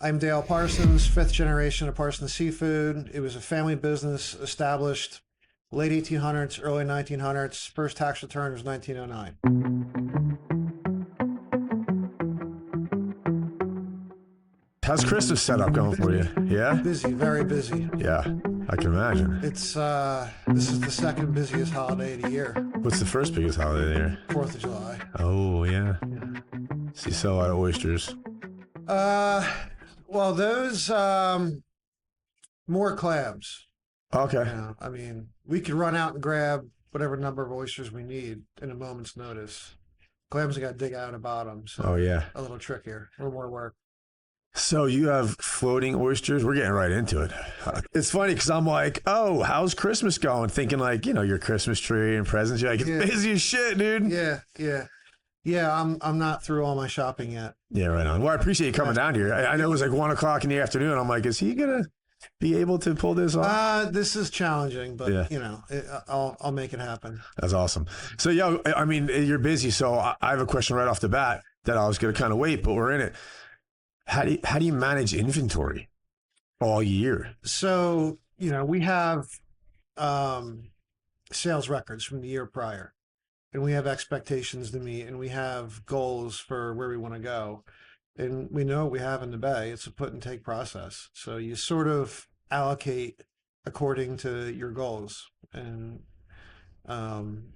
I'm Dale Parsons, 5th-Generation of Parsons Seafood. It was a family business established late 1800s, early 1900s. First tax return was 1909. How's Christmas setup going for you? Yeah? Busy, very busy. Yeah, I can imagine. This is the second busiest holiday of the year, What's the first biggest holiday there? 4th of July. Oh, yeah. So you sell a lot of oysters. Well, those, more clams. Okay. I mean, we could run out and grab whatever number of oysters we need in a moment's notice. Clams, we got to dig out of the bottom, so Oh, yeah. a little trickier, a little more work. So you have floating oysters? We're getting right into it. It's funny because I'm like, oh, how's Christmas going? Thinking like, your Christmas tree and presents. You're like, it's busy as shit, dude. Yeah, I'm not through all my shopping yet. Yeah, right on. Well, I appreciate you coming down here. I know it was like 1 o'clock in the afternoon. I'm like, is he going to be able to pull this off? This is challenging, but Yeah. I'll make it happen. That's awesome. So, I mean, you're busy. So I have a question right off the bat that I was going to kind of wait, but we're in it. How do you manage inventory all year? So, we have sales records from the year prior, and we have expectations to meet, and we have goals for where we want to go. And we know what we have in the bay. It's a put and take process. So you sort of allocate according to your goals. And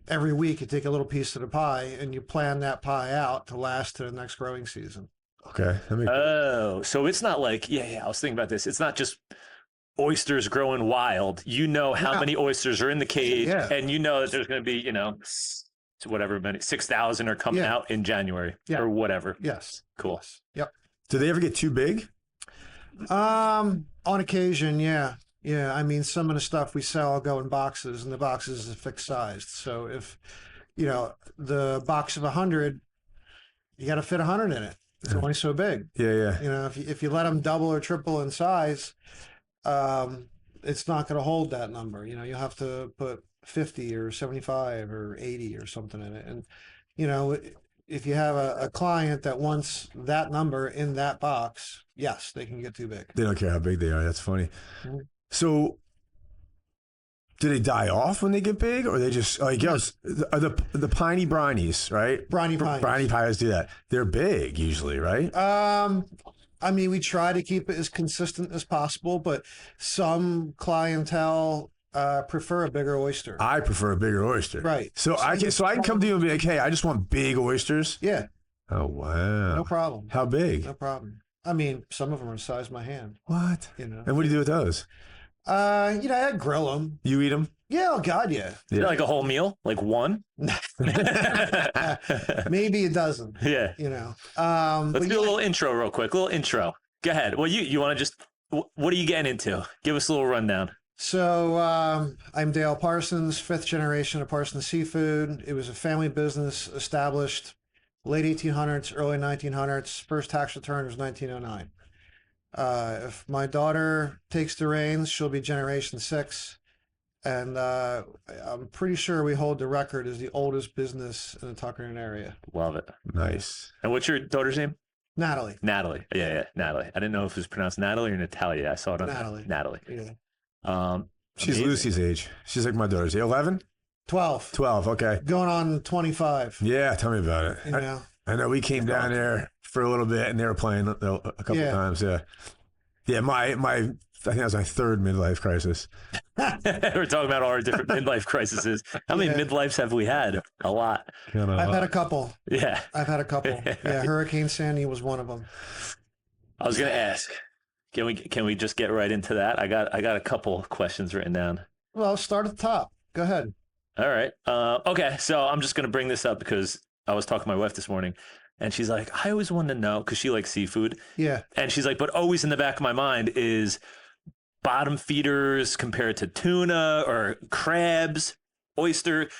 every week you take a little piece of the pie and you plan that pie out to last to the next growing season. Okay. Oh, so it's not like, I was thinking about this. It's not just oysters growing wild. You know how many oysters are in the cage, and you know that there's going to be, whatever many 6,000 are coming out in January or whatever. Yes. Cool. Yes. Yep. Do they ever get too big? On occasion, yeah. Yeah. I mean, some of the stuff we sell will go in boxes, and the boxes is fixed sized. So if, the box of 100, you got to fit 100 in it. It's only so big. Yeah. If you let them double or triple in size, it's not going to hold that number. You'll have to put 50 or 75 or 80 or something in it. And, if you have a client that wants that number in that box, yes, they can get too big. They don't care how big they are. That's funny. Mm-hmm. So do they die off when they get big, or they just like the piney brinies, right? Briny pies do that. They're big usually, right? I mean, we try to keep it as consistent as possible, but some clientele prefer a bigger oyster. I prefer a bigger oyster. Right. So I can come to you and be like, hey, I just want big oysters. Yeah. Oh wow. No problem. How big? No problem. I mean, some of them are the size of my hand. What? And what do you do with those? I grill them. You eat them? Yeah, oh God, yeah. Like a whole meal, like one. Maybe a dozen. Yeah. Let's do a little intro real quick. Go ahead. Well, you want to just, what are you getting into? Give us a little rundown. So I'm Dale Parsons, 5th-Generation of Parsons Seafood. It was a family business established late 1800s, early 1900s. First tax return was 1909. If my daughter takes the reins, she'll be Generation 6. And I'm pretty sure we hold the record as the oldest business in the Tuckerton area. Love it. Nice. And what's your daughter's name? Natalie. Yeah, Natalie. I didn't know if it was pronounced Natalie or Natalia. I saw it on Natalie. Yeah. She's amazing. Lucy's age. She's like my daughter's. 11? 12. 12, okay. Going on 25. Yeah, tell me about it. I know we came down there for a little bit and they were playing a couple times. Yeah. Yeah, I think that was my third midlife crisis. We're talking about all our different midlife crises. How many midlifes have we had? A lot. I've had a couple. Yeah. I've had a couple. Yeah, Hurricane Sandy was one of them. I was going to ask, can we just get right into that? I got a couple questions written down. Well, start at the top. Go ahead. All right. Okay, so I'm just going to bring this up because I was talking to my wife this morning. And she's like, I always wanted to know, because she likes seafood. Yeah. And she's like, but always in the back of my mind is bottom feeders compared to tuna or crabs, oyster.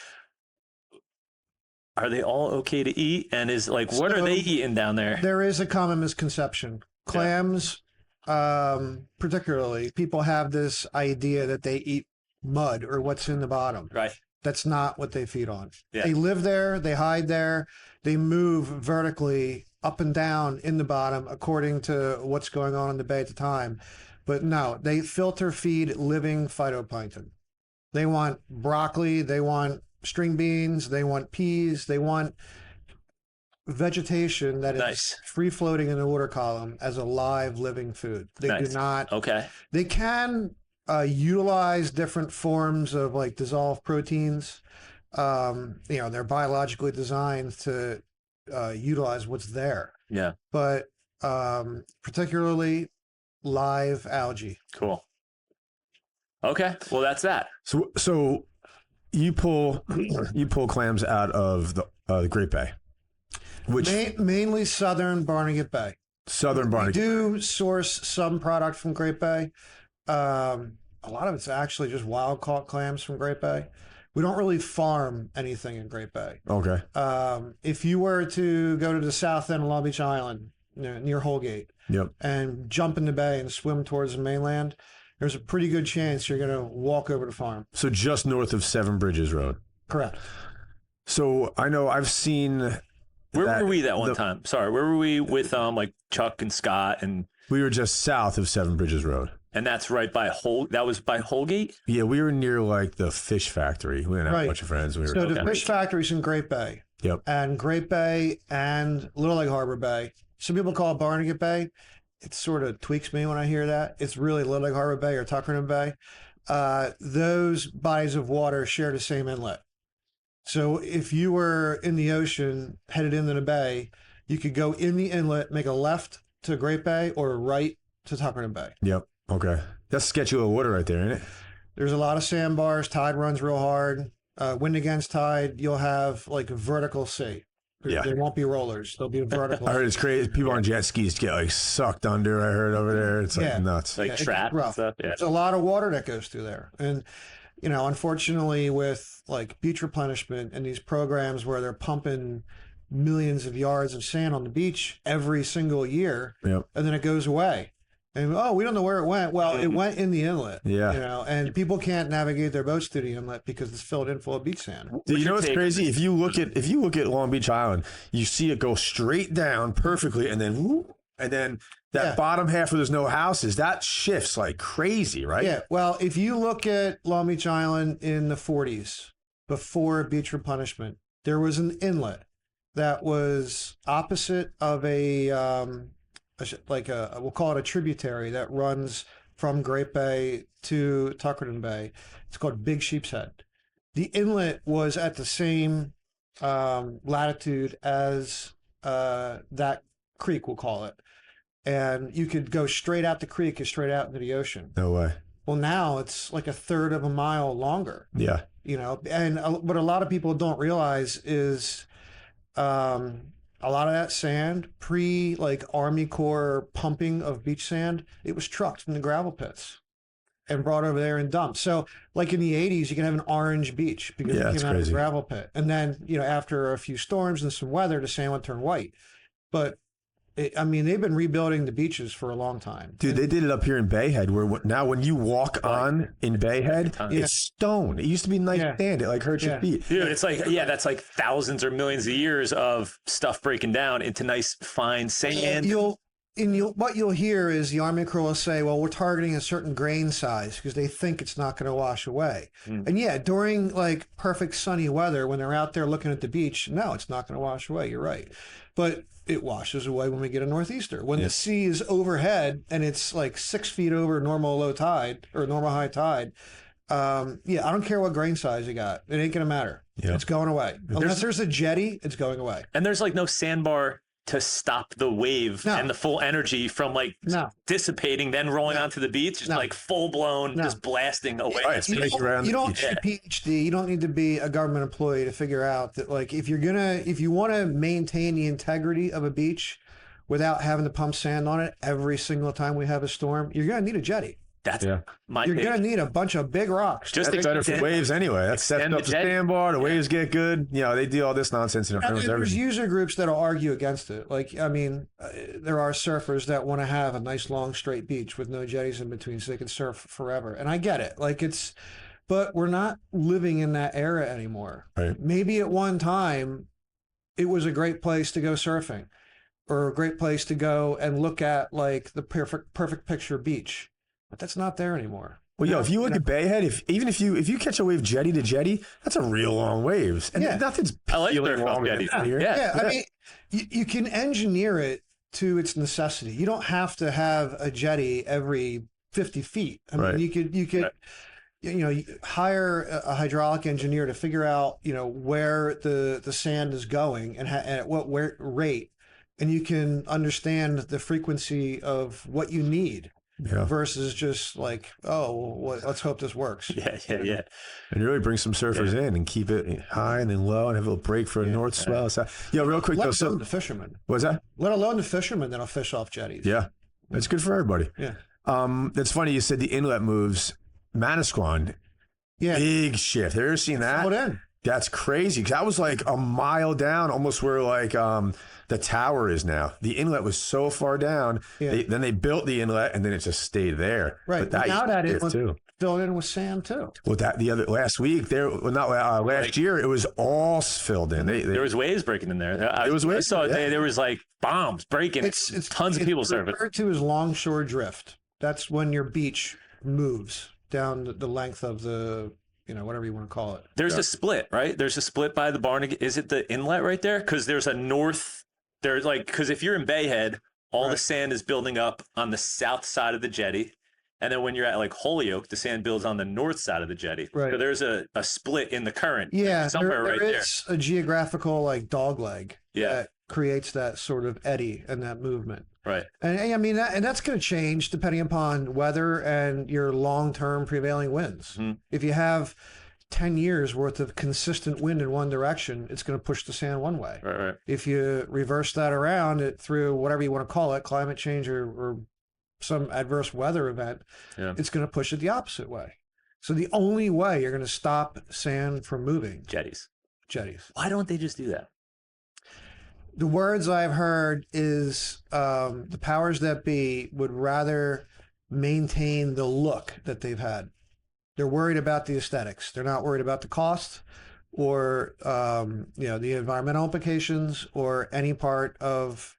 Are they all okay to eat? And what are they eating down there? There is a common misconception. Clams, particularly, people have this idea that they eat mud or what's in the bottom. Right. That's not what they feed on. Yeah. They live there, they hide there, they move vertically up and down in the bottom according to what's going on in the bay at the time. But no, they filter feed living phytoplankton. They want broccoli, they want string beans, they want peas, they want vegetation that is free floating in the water column as a live living food. They do not. Okay. They can utilize different forms of like dissolved proteins. They're biologically designed to utilize what's there. Yeah. But particularly live algae. Cool. Okay. Well, that's that. So you pull clams out of the Great Bay, which mainly southern Barnegat Bay. Southern Barnegat. We do source some product from Great Bay. A lot of it's actually just wild caught clams from Great Bay. We don't really farm anything in Great Bay. Okay. If you were to go to the south end of Long Beach Island, near Holgate, and jump in the bay and swim towards the mainland, there's a pretty good chance you're going to walk over the farm. So just north of Seven Bridges Road. Correct. So I know I've seen. Where were we that one time? Sorry, where were we with like Chuck and Scott and? We were just south of Seven Bridges Road. And that's right by that was by Holgate? Yeah, we were near like the fish factory. We didn't have a bunch of friends. So the fish factory's in Great Bay. Yep. And Great Bay and Little Lake Harbor Bay. Some people call it Barnegat Bay. It sort of tweaks me when I hear that. It's really Little Lake Harbor Bay or Tuckerton Bay. Those bodies of water share the same inlet. So if you were in the ocean headed into the bay, you could go in the inlet, make a left to Great Bay or a right to Tuckerton Bay. Yep. Okay. That's sketchy little water right there, isn't it? There's a lot of sandbars. Tide runs real hard. Wind against tide, you'll have like a vertical sea. There won't be rollers. There'll be a vertical. I heard it's crazy. People on jet skis get like sucked under. I heard over there. It's like nuts. Like trapped and stuff. Yeah. There's a lot of water that goes through there. And, unfortunately with like beach replenishment and these programs where they're pumping millions of yards of sand on the beach every single year, and then it goes away. And we don't know where it went. Well, it went in the inlet. Yeah. And people can't navigate their boats through the inlet because it's filled in full of beach sand. Dude, you know what's crazy? If you look at Long Beach Island, you see it go straight down perfectly, and then that bottom half where there's no houses, that shifts like crazy, right? Yeah. Well, if you look at Long Beach Island in the 40s, before beach replenishment, there was an inlet that was opposite of we'll call it a tributary that runs from Great Bay to Tuckerton Bay. It's called Big Sheep's Head. The inlet was at the same latitude as that creek, we'll call it. And you could go straight out the creek and straight out into the ocean. No way. Well, now it's like a third of a mile longer. Yeah. And what a lot of people don't realize is a lot of that sand, like Army Corps pumping of beach sand, it was trucked from the gravel pits and brought over there and dumped. So like in the 80s, you can have an orange beach because it came out of the gravel pit. And then, after a few storms and some weather, the sand would turn white. But they've been rebuilding the beaches for a long time. Dude, they did it up here in Bayhead, where now when you walk on in Bayhead, it's stone. It used to be nice sand. It like hurts your feet. Dude, it's like, that's like thousands or millions of years of stuff breaking down into nice, fine sand. What you'll hear is the Army Corps will say, well, we're targeting a certain grain size because they think it's not going to wash away. And during like perfect sunny weather, when they're out there looking at the beach, no, it's not going to wash away. You're right. But it washes away when we get a northeaster. When the sea is overhead and it's like 6 feet over normal low tide or normal high tide, I don't care what grain size you got. It ain't going to matter. Yeah. It's going away. Unless there's a jetty, it's going away. And there's like no sandbar to stop the wave and the full energy from dissipating, then rolling onto the beach, just like full blown, just blasting away. You don't need a PhD. You don't need to be a government employee to figure out that, like, if you want to maintain the integrity of a beach without having to pump sand on it every single time we have a storm, you're going to need a jetty. That's You're going to need a bunch of big rocks. Just better for waves anyway. That's setting up the sandbar. The waves get good. They do all this nonsense. There's user groups that'll argue against it. Like, there are surfers that want to have a nice long straight beach with no jetties in between so they can surf forever. And I get it. But we're not living in that era anymore. Right. Maybe at one time it was a great place to go surfing. or a great place to go and look at like the perfect picture beach. But that's not there anymore. Well, yo, if you look at Bayhead, if you catch a wave jetty to jetty, that's a real long waves, and nothing's I like peeling surf off wrong jetties. here. I mean, you can engineer it to its necessity. You don't have to have a jetty every 50 feet. I mean, you could hire a hydraulic engineer to figure out where the sand is going and at what rate, and you can understand the frequency of what you need. Yeah. Versus just like, let's hope this works. Yeah. And you really bring some surfers in and keep it high and then low and have a little break for a north swell. So, real quick though. So the fishermen. What's that? Let alone the fishermen that'll fish off jetties. Yeah, it's good for everybody. Yeah. That's funny. You said the inlet moves. Manasquan. Yeah. Big shift. Have you ever seen that? Float in. That's crazy. Cause that was like a mile down, almost where like the tower is now. The inlet was so far down. Yeah. Then they built the inlet, and then it just stayed there. Right. But now that it was filled in with sand too. Well, last year it was all filled in. There was waves breaking in there. There was like bombs breaking. It's tons of people surfing. Referred to as longshore drift. That's when your beach moves down the length of the. Whatever you want to call it. There's a split, right? There's a split by the barn. Is it the inlet right there? Because there's a north. There's because if you're in Bayhead, all the sand is building up on the south side of the jetty, and then when you're at like Holyoke, the sand builds on the north side of the jetty. Right. So there's a split in the current. Yeah, somewhere there right there. There is a geographical like dog leg. That creates that sort of eddy and that movement. Right. And I mean, that's going to change depending upon weather and your long-term prevailing winds. Mm-hmm. If you have 10 years worth of consistent wind in one direction, it's going to push the sand one way. Right. If you reverse that around it through whatever you want to call it, climate change or some adverse weather event, it's going to push it the opposite way. So the only way you're going to stop sand from moving. Jetties. Why don't they just do that? The words I've heard is the powers that be would rather maintain the look that they've had. They're worried about the aesthetics. They're not worried about the cost or the environmental implications or any part of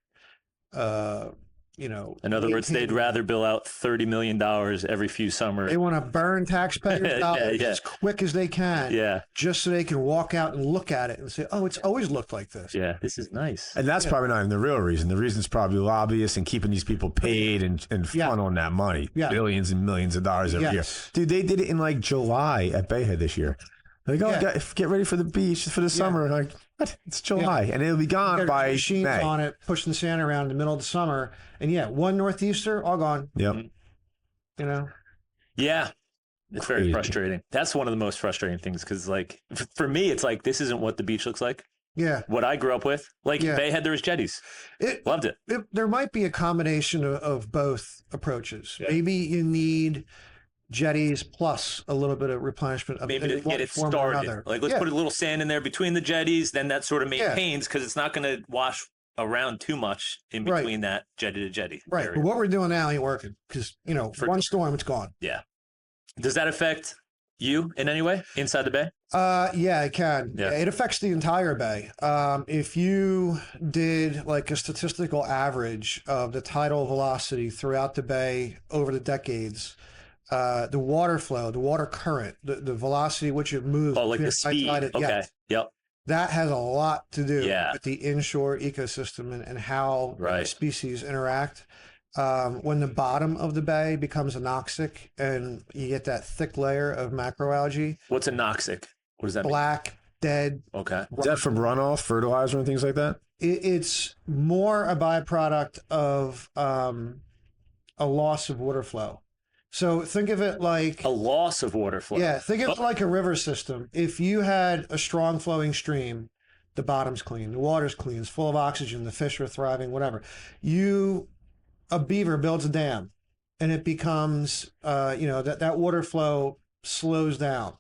In other words, they'd rather bill out $30 million every few summers. They want to burn taxpayers' dollars as quick as they can, just so they can walk out and look at it and say, "Oh, it's always looked like this." Yeah, this is nice. And that's probably not even the real reason. The reason is probably lobbyists and keeping these people paid and funneling that money, billions and millions of dollars every year. Dude, they did it in like July at Bayhead this year. They go, get ready for the beach for the summer. And like, what? It's July, and it'll be gone by machines May. On it, pushing the sand around in the middle of the summer, and one northeaster, all gone. Yep. Yeah, it's very frustrating. That's one of the most frustrating things because, like, for me, it's like this isn't what the beach looks like. Yeah. What I grew up with, like Bayhead, there was jetties. Loved it. There might be a combination of both approaches. Yeah. Maybe you need jetties plus a little bit of replenishment of maybe to get it started. Like let's put a little sand in there between the jetties, then that sort of maintains because it's not going to wash around too much in between that jetty to jetty. Right. Area. But what we're doing now ain't working because one storm, it's gone. Yeah. Does that affect you in any way inside the bay? Yeah, it can. Yeah. It affects the entire bay. If you did like a statistical average of the tidal velocity throughout the bay over the decades. The water flow, the water current, the velocity which it moves. Oh, like the speed. Okay. Yep. That has a lot to do with the inshore ecosystem and how species interact. When the bottom of the bay becomes anoxic and you get that thick layer of macroalgae. What's anoxic? What does that mean? Black, dead. Okay. Is that from runoff, fertilizer, and things like that? It's more a byproduct of a loss of water flow. So think of it like a loss of water flow. Yeah, think of it like a river system. If you had a strong flowing stream, the bottom's clean, the water's clean, it's full of oxygen, the fish are thriving, whatever. A beaver builds a dam, and it becomes, that water flow slows down,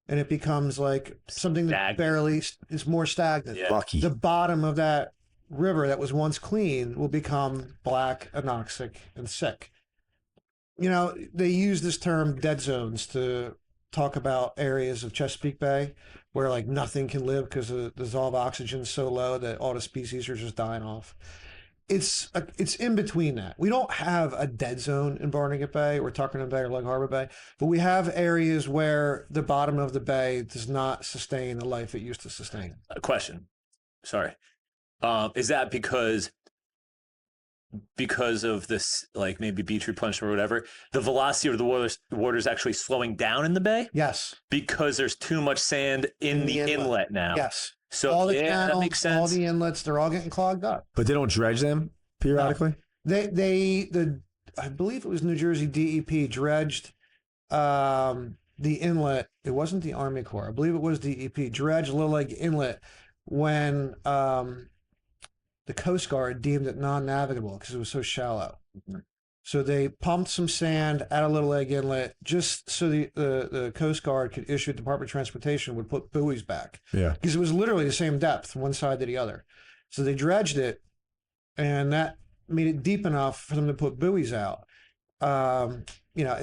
and it becomes like something that barely is more stagnant. Yeah. Lucky. The bottom of that river that was once clean will become black, anoxic, and sick. They use this term dead zones to talk about areas of Chesapeake Bay where like nothing can live because the dissolved oxygen is so low that all the species are just dying off. it's in between that. We don't have a dead zone in Barnegat Bay or Tuckerton Bay or Lug Harbor Bay, but we have areas where the bottom of the bay does not sustain the life it used to sustain. A question. Sorry. Is that because of this, like maybe beach replenishment or whatever, the velocity of the water is actually slowing down in the bay? Yes. Because there's too much sand in the inlet now. Yes. So all the channels, that makes sense. All the inlets, they're all getting clogged up. But they don't dredge them periodically? No. I believe it was New Jersey DEP dredged the inlet. It wasn't the Army Corps. I believe it was DEP dredged Little Lake Inlet when the Coast Guard deemed it non-navigable because it was so shallow. Mm-hmm. So they pumped some sand out of Little Lake Inlet just so the Coast Guard could issue, the Department of Transportation would put buoys back. Yeah. Because it was literally the same depth, one side to the other. So they dredged it, and that made it deep enough for them to put buoys out. And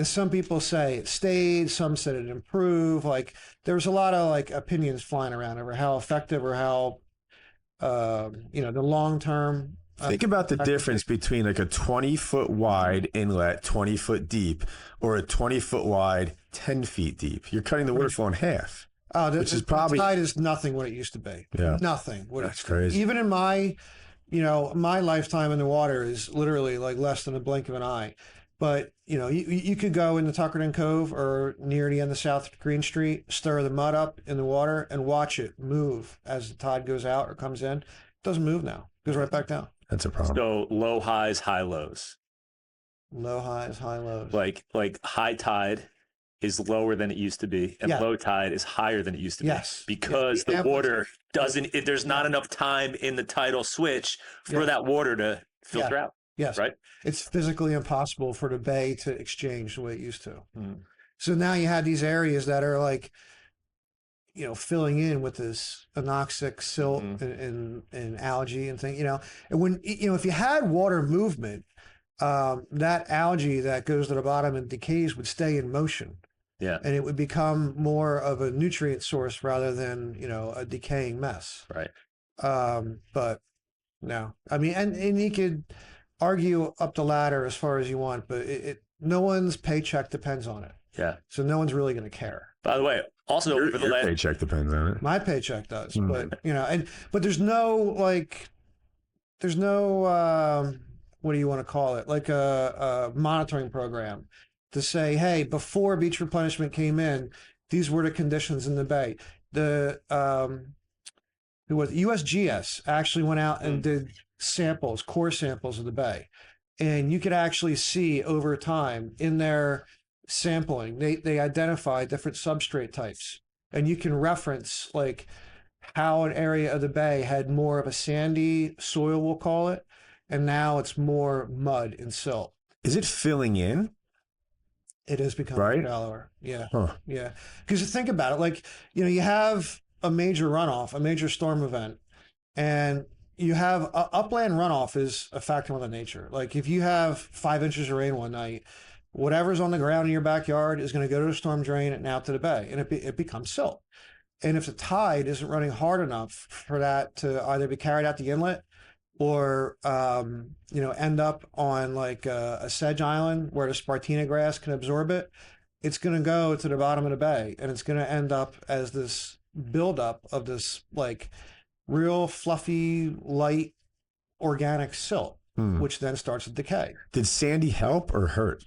some people say it stayed, some said it improved. Like, there was a lot of like opinions flying around over how effective or how, the long-term. Think about the difference between like a 20-foot wide inlet, 20-foot deep, or a 20-foot wide, 10 feet deep. You're cutting the water flow in half. Oh, which is probably, the tide is nothing what it used to be. Yeah. Nothing. That's crazy. Even in my lifetime in the water is literally like less than a blink of an eye. But, you could go into Tuckerton Cove or near the end of South Green Street, stir the mud up in the water and watch it move as the tide goes out or comes in. It doesn't move now. It goes right back down. That's a problem. So low highs, high lows. Low highs, high lows. Like high tide is lower than it used to be, and low tide is higher than it used to be. Yes. Because the water there's not enough time in the tidal switch for that water to filter out. Yes. Right. It's physically impossible for the bay to exchange the way it used to. Mm. So now you have these areas that are like, filling in with this anoxic silt and algae and things, and when, if you had water movement, that algae that goes to the bottom and decays would stay in motion. Yeah. And it would become more of a nutrient source rather than, a decaying mess. Right. But no, I mean, and you could argue up the ladder as far as you want, but no one's paycheck depends on it. Yeah. So no one's really going to care. By the way, also your paycheck depends on it. My paycheck does, but but there's no what do you want to call it? Like a monitoring program to say, hey, before beach replenishment came in, these were the conditions in the bay. The USGS actually went out and did core samples of the bay, and you could actually see over time in their sampling, they identify different substrate types, and you can reference like how an area of the bay had more of a sandy soil, we'll call it, and now it's more mud and silt. Is it filling in? It is becoming shallower. Yeah. Huh. Yeah. Because think about it, like, you have a major runoff, a major storm event, and you have upland runoff is a factor of the nature. Like if you have 5 inches of rain one night, whatever's on the ground in your backyard is going to go to the storm drain and out to the bay, and it becomes silt. And if the tide isn't running hard enough for that to either be carried out the inlet or end up on like a sedge island where the Spartina grass can absorb it, it's going to go to the bottom of the bay, and it's going to end up as this buildup of this like real fluffy, light, organic silt, which then starts to decay. Did Sandy help or hurt?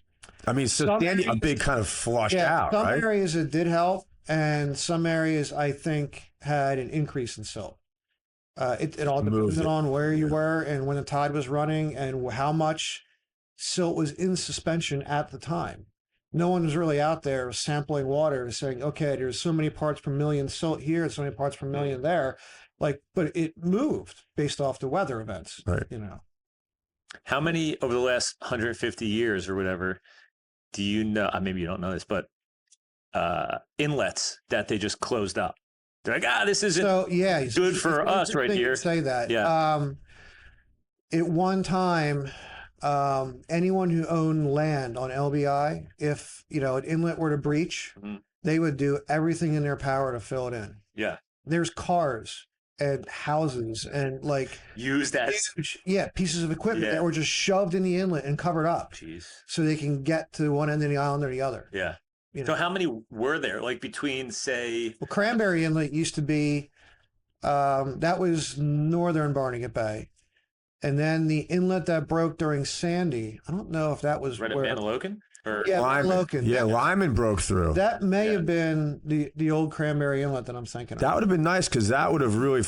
I mean, so Sandy, a big kind of flushed out, some right? Some areas it did help, and some areas I think had an increase in silt. It all depended on where you were and when the tide was running and how much silt was in suspension at the time. No one was really out there sampling water saying, okay, there's so many parts per million silt here and so many parts per million there. Like, but it moved based off the weather events, right? How many over the last 150 years or whatever do you know? Maybe you don't know this, but inlets that they just closed up. They're like, this isn't good for us right here. Say that. Yeah. At one time, anyone who owned land on LBI, if an inlet were to breach, they would do everything in their power to fill it in. Yeah. There's cars and houses and like used as pieces of equipment that were just shoved in the inlet and covered up. Jeez. So they can get to one end of the island or the other. Yeah. You know? So how many were there? Like between, say, Cranberry Inlet used to be that was northern Barnegat Bay. And then the inlet that broke during Sandy, I don't know if that was right at Manilokin? Or Manilokin. Yeah, Lyman broke through. That may have been the old Cranberry Inlet that I'm thinking of. That would have been nice because that would have really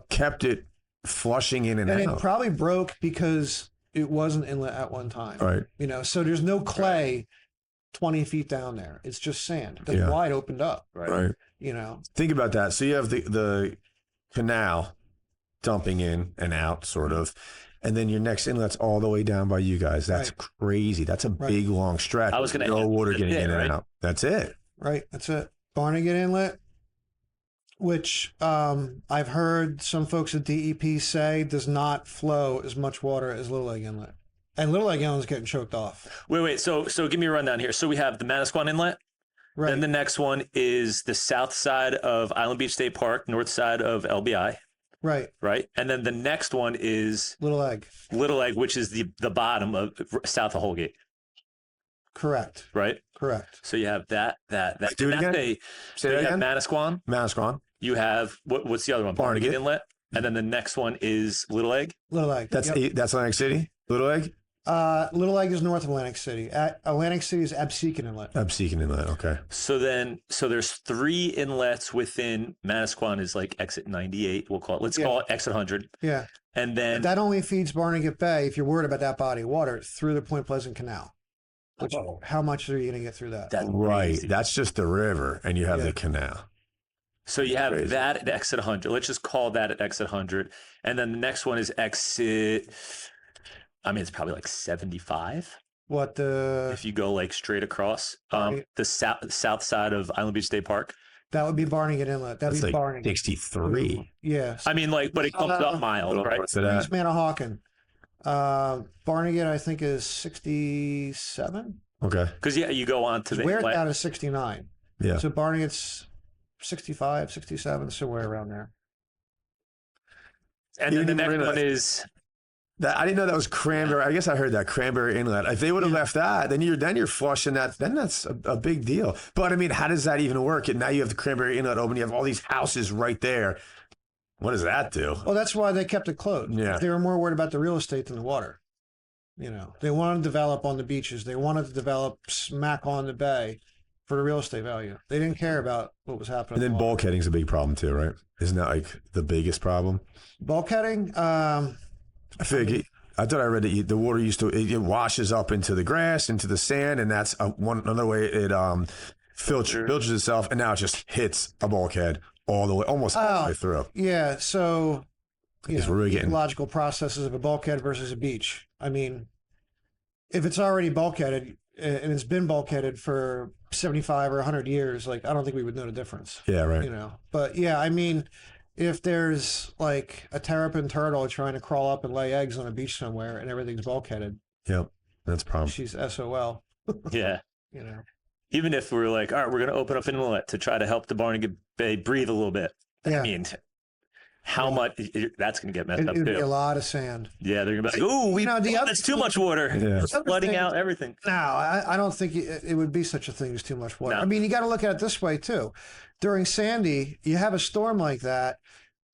kept it flushing in and out. And it probably broke because it was an inlet at one time. Right. You know, so there's no clay 20 feet down there. It's just sand. That's wide opened up. Right. You know. Think about that. So you have the canal dumping in and out, sort of. And then your next inlet's all the way down by you guys. That's crazy. That's a big, long stretch. I was going to no water getting in and out. That's it. Right. That's it. Barnegat Inlet, which I've heard some folks at DEP say does not flow as much water as Little Egg Inlet. And Little Egg Inlet's getting choked off. Wait. So give me a rundown here. So we have the Manasquan Inlet. Right. Then the next one is the south side of Island Beach State Park, north side of LBI. Right. And then the next one is Little Egg, which is the bottom of south of Holgate. Correct. Right. Correct. So you have that. Do it again. Say that again. Manasquan. You have what's the other one? Barnegat Inlet. And then the next one is Little Egg. That's Atlantic City. Little Egg. Little Egg is north of Atlantic City. Atlantic City is Absecon Inlet. Okay. So there's 3 inlets within Manasquan is like exit 98. We'll call it. Let's call it exit 100. Yeah. And then that only feeds Barnegat Bay, if you're worried about that body of water, through the Point Pleasant Canal. Which, how much are you going to get through that? Right. That's just the river, and you have the canal. So you have that at exit 100. Let's just call that at exit 100. And then the next one is exit, I mean, it's probably like 75. If you go like straight across the south side of Island Beach State Park. That would be Barnegat Inlet. That'd be like Barnegat. 63. Yes. I mean, like, but it comes up miles, right? East Manahawkin. Barnegat, I think, is 67. Okay. Because, you go on to the We're down to 69. Yeah. So Barnegat's 65, 67, somewhere around there. And then the next one is... I didn't know that was Cranberry. I guess I heard that Cranberry Inlet. If they would have left that, then you're flushing that. Then that's a big deal. But I mean, how does that even work? And now you have the Cranberry Inlet open. You have all these houses right there. What does that do? Well, that's why they kept it closed. Yeah. They were more worried about the real estate than the water. You know, they wanted to develop on the beaches. They wanted to develop smack on the bay for the real estate value. They didn't care about what was happening. And then bulkheading is a big problem too, right? Isn't that like the biggest problem? Bulkheading. I thought I read that the water it washes up into the grass, into the sand, and that's another way it filters itself, and now it just hits a bulkhead all the way, almost all the way through. Yeah, so we're really getting logical processes of a bulkhead versus a beach. I mean, if it's already bulkheaded and it's been bulkheaded for 75 or 100 years, like I don't think we would know the difference. Yeah, right. You know, but yeah, I mean. If there's like a terrapin turtle trying to crawl up and lay eggs on a beach somewhere and everything's bulkheaded. Yep, that's a problem. She's SOL. Yeah. You know. Even if we're like, all right, we're going to open up an inlet to try to help the Barnegat Bay breathe a little bit. I mean, how much that's going to get messed up too. It'd be a lot of sand. Yeah, they're going to be like, ooh, that's too much water. Yeah. It's flooding out everything. No, I don't think it would be such a thing as too much water. No. I mean, you got to look at it this way too. During Sandy, you have a storm like that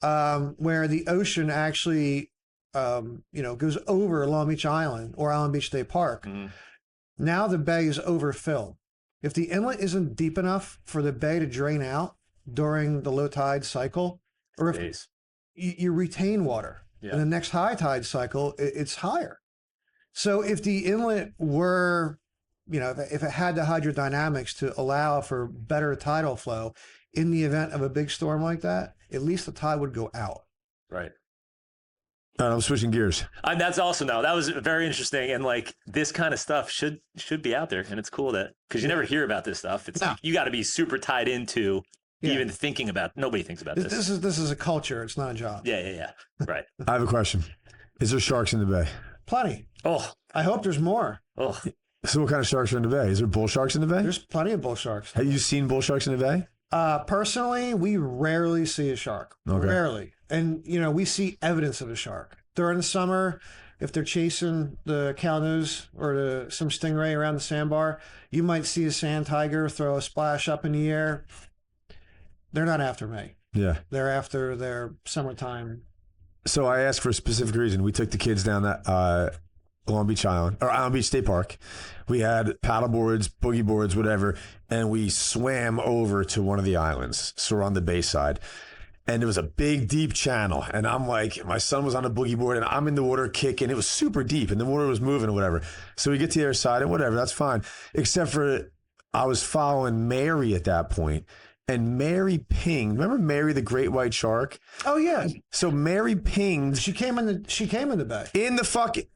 where the ocean actually, goes over Long Beach Island or Island Beach State Park. Mm-hmm. Now the bay is overfilled. If the inlet isn't deep enough for the bay to drain out during the low tide cycle, or if you retain water in the next high tide cycle, it's higher. So if the inlet were, if it had the hydrodynamics to allow for better tidal flow in the event of a big storm like that, at least the tide would go out. Right. I'm switching gears. That's also that was very interesting, and like this kind of stuff should be out there, and it's cool because you never hear about this stuff. It's like, you got to be super tied into even thinking about. Nobody thinks about this. This is a culture. It's not a job. Yeah. Right. I have a question. Is there sharks in the bay? Plenty. Oh, I hope there's more. Oh. So what kind of sharks are in the bay? Is there bull sharks in the bay? There's plenty of bull sharks. Have you seen bull sharks in the bay? Personally, we rarely see a shark. Okay. Rarely. And, we see evidence of a shark. During the summer, if they're chasing the cownose or some stingray around the sandbar, you might see a sand tiger throw a splash up in the air. They're not after me. Yeah. They're after their summertime. So I asked for a specific reason. We took the kids down that Long Beach Island, or Island Beach State Park. We had paddle boards, boogie boards, whatever, and we swam over to one of the islands. So we're on the bay side. And there was a big, deep channel. And I'm like, my son was on a boogie board and I'm in the water kicking. It was super deep and the water was moving or whatever. So we get to the other side and whatever, that's fine. Except for I was following Mary at that point. And Mary pinged. Remember Mary, the great white shark? Oh, yeah. So Mary pinged. She came in the bay. In the fucking...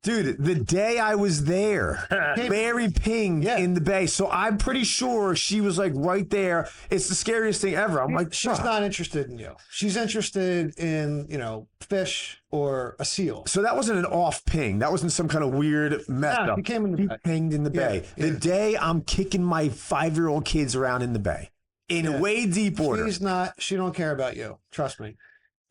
Dude, the day I was there, Mary pinged in the bay. So I'm pretty sure she was like right there. It's the scariest thing ever. I'm like, she's not interested in you. She's interested in, fish or a seal. So that wasn't an off ping. That wasn't some kind of weird mess up. She came in the bay. Pinged in the bay. Yeah. The day I'm kicking my 5-year-old kids around in the bay. In way deep water. She don't care about you. Trust me.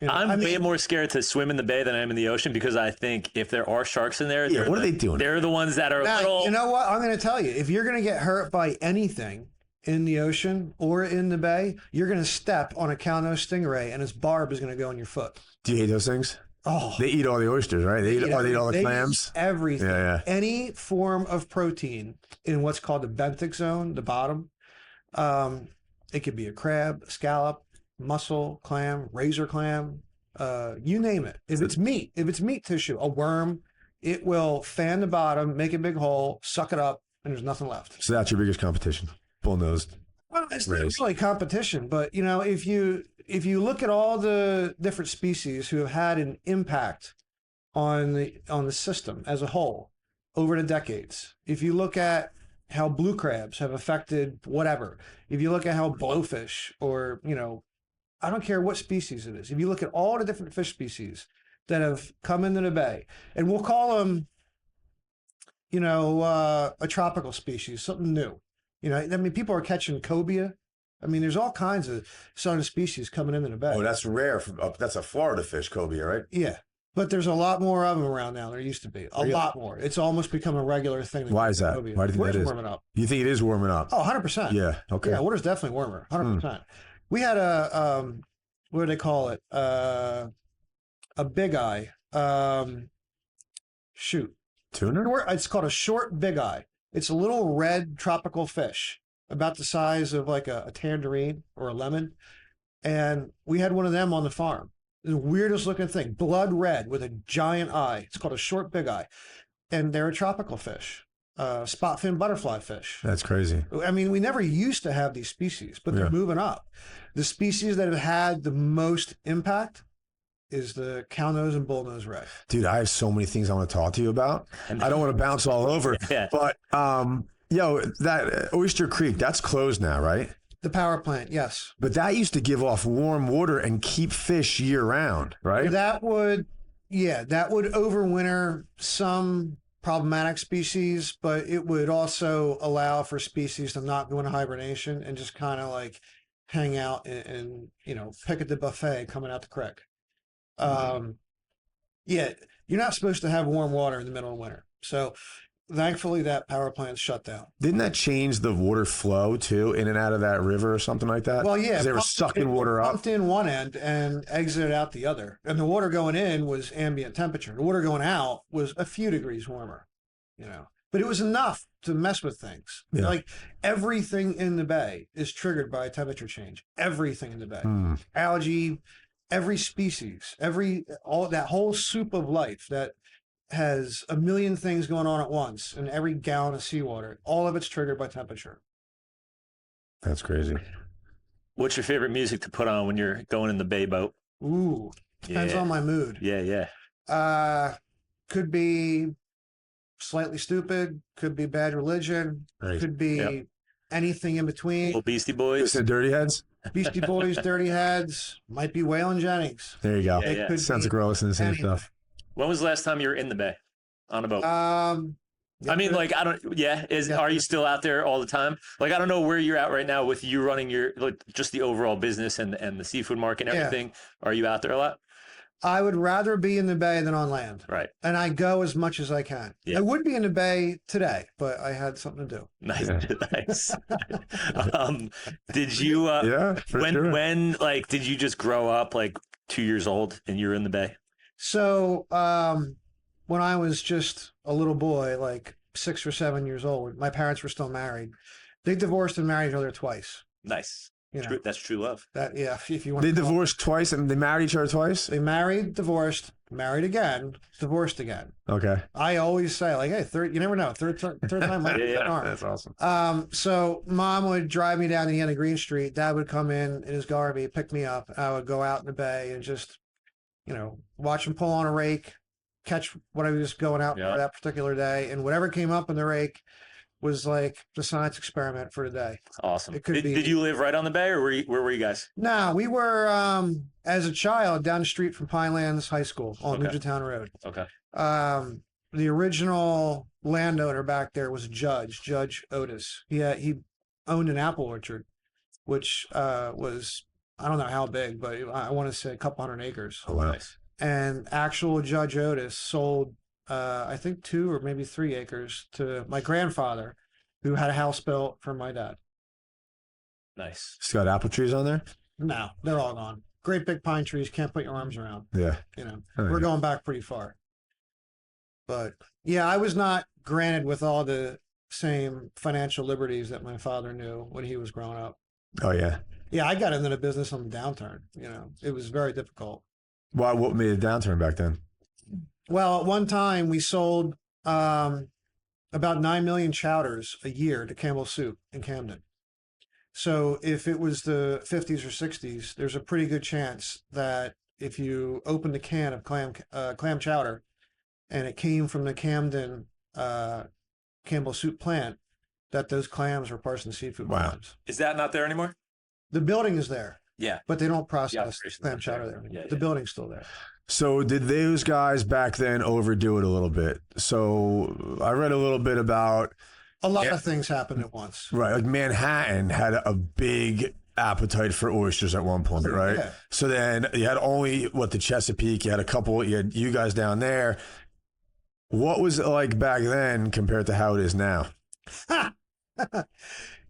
I'm way more scared to swim in the bay than I am in the ocean because I think if there are sharks in there, what are they doing? They're the ones that are little. You know what? I'm going to tell you. If you're going to get hurt by anything in the ocean or in the bay, you're going to step on a cownose stingray and its barb is going to go in your foot. Do you hate those things? Oh. They eat all the oysters, right? They eat all the clams? Everything. Yeah. Any form of protein in what's called the benthic zone, the bottom. It could be a crab, a scallop, mussel, clam, razor clam, you name it. If it's meat tissue, a worm, it will fan the bottom, make a big hole, suck it up, and there's nothing left. So that's your biggest competition, bull-nosed. Well, it's not really competition, but if you look at all the different species who have had an impact on the system as a whole over the decades, if you look at how blue crabs have affected whatever, if you look at how blowfish or I don't care what species it is. If you look at all the different fish species that have come into the bay, and we'll call them, a tropical species, something new. People are catching cobia. There's all kinds of southern species coming into the bay. Oh, that's rare. That's a Florida fish, cobia, right? Yeah. But there's a lot more of them around now than there used to be. A lot more. It's almost become a regular thing. Why is that? Cobia. Why do you think that is? Warming up. You think it is warming up? Oh, 100%. Yeah. Okay. Yeah, water's definitely warmer. 100%. We had what do they call it? A big eye. Tuna? It's called a short big eye. It's a little red tropical fish, about the size of like a tangerine or a lemon. And we had one of them on the farm. The weirdest looking thing, blood red with a giant eye. It's called a short big eye. And they're a tropical fish. Spot fin butterfly fish. That's crazy. We never used to have these species, but they're moving up. The species that have had the most impact is the cownose and bullnose red. Dude, I have so many things I want to talk to you about. I don't want to bounce all over, but that Oyster Creek, that's closed now, right? The power plant, yes. But that used to give off warm water and keep fish year round, right? That would overwinter some problematic species, but it would also allow for species to not go into hibernation and just kind of like hang out and pick at the buffet coming out the creek. You're not supposed to have warm water in the middle of winter. So thankfully that power plant's shut down. Didn't that change the water flow too, in and out of that river or something like that? Well, yeah. 'Cause they were sucking water up. Pumped in one end and exited out the other. And the water going in was ambient temperature. The water going out was a few degrees warmer, But it was enough to mess with things. Yeah. Like everything in the bay is triggered by a temperature change. Everything in the bay. Algae, every species, that whole soup of life that has a million things going on at once, and every gallon of seawater, all of it's triggered by temperature. That's crazy. What's your favorite music to put on when you're going in the bay boat? Ooh, depends on my mood. Yeah. Could be Slightly Stupid, could be Bad Religion, could be anything in between. Little Beastie Boys. The Dirty Heads? Beastie Boys, Dirty Heads, might be Waylon Jennings. There you go. Yeah. Sounds like we're all listening to the same stuff. When was the last time you were in the bay on a boat? I mean, like, are you still out there all the time? Like, I don't know where you're at right now with you running your, like, just the overall business and the seafood market and everything. Yeah. Are you out there a lot? I would rather be in the bay than on land. Right. And I go as much as I can. Yeah. I would be in the bay today, but I had something to do. Nice. Nice. Did you, when, like, did you just grow up like 2 years old and you were in the bay? So, when I was just a little boy, like 6 or 7 years old, my parents were still married. They divorced and married each other twice. Nice. That's true love. If you want. They divorced twice and they married each other twice? They married, divorced, married again, divorced again. Okay. I always say, like, hey, you never know. Third time might be an arm. That's awesome. So mom would drive me down the end of Green Street. Dad would come in his Garvey, pick me up. I would go out in the bay and just, watch him pull on a rake, catch what I was going out for that particular day. And whatever came up in the rake was like the science experiment for the day. Awesome. Did you live right on the bay, or where were you guys? No, we were, as a child, down the street from Pinelands High School on Nugenttown Road. Okay. The original landowner back there was Judge Otis. He owned an apple orchard, which was, I don't know how big, but I want to say a couple 100 acres. Oh, wow. Nice. And actual Judge Otis sold, I think 2 or maybe 3 acres to my grandfather, who had a house built for my dad. Nice. Still got apple trees on there? No, they're all gone. Great big pine trees, can't put your arms around. Yeah. We're going back pretty far. But yeah, I was not granted with all the same financial liberties that my father knew when he was growing up. Oh, yeah. Yeah, I got into the business on the downturn. It was very difficult. Why? What made a downturn back then? Well, at one time we sold about 9 million chowders a year to Campbell Soup in Camden. So if it was the 50s or 60s, there's a pretty good chance that if you opened a can of clam chowder and it came from the Camden Campbell Soup plant, that those clams were Parsons Seafood clams. Is that not there anymore? The building is there. Yeah. But they don't process clam chowder there anymore. The building's still there. So did those guys back then overdo it a little bit? So I read a little bit about... A lot of things happened at once. Right. Like Manhattan had a big appetite for oysters at one point, right? Yeah. So then you had only, the Chesapeake, you had you guys down there. What was it like back then compared to how it is now?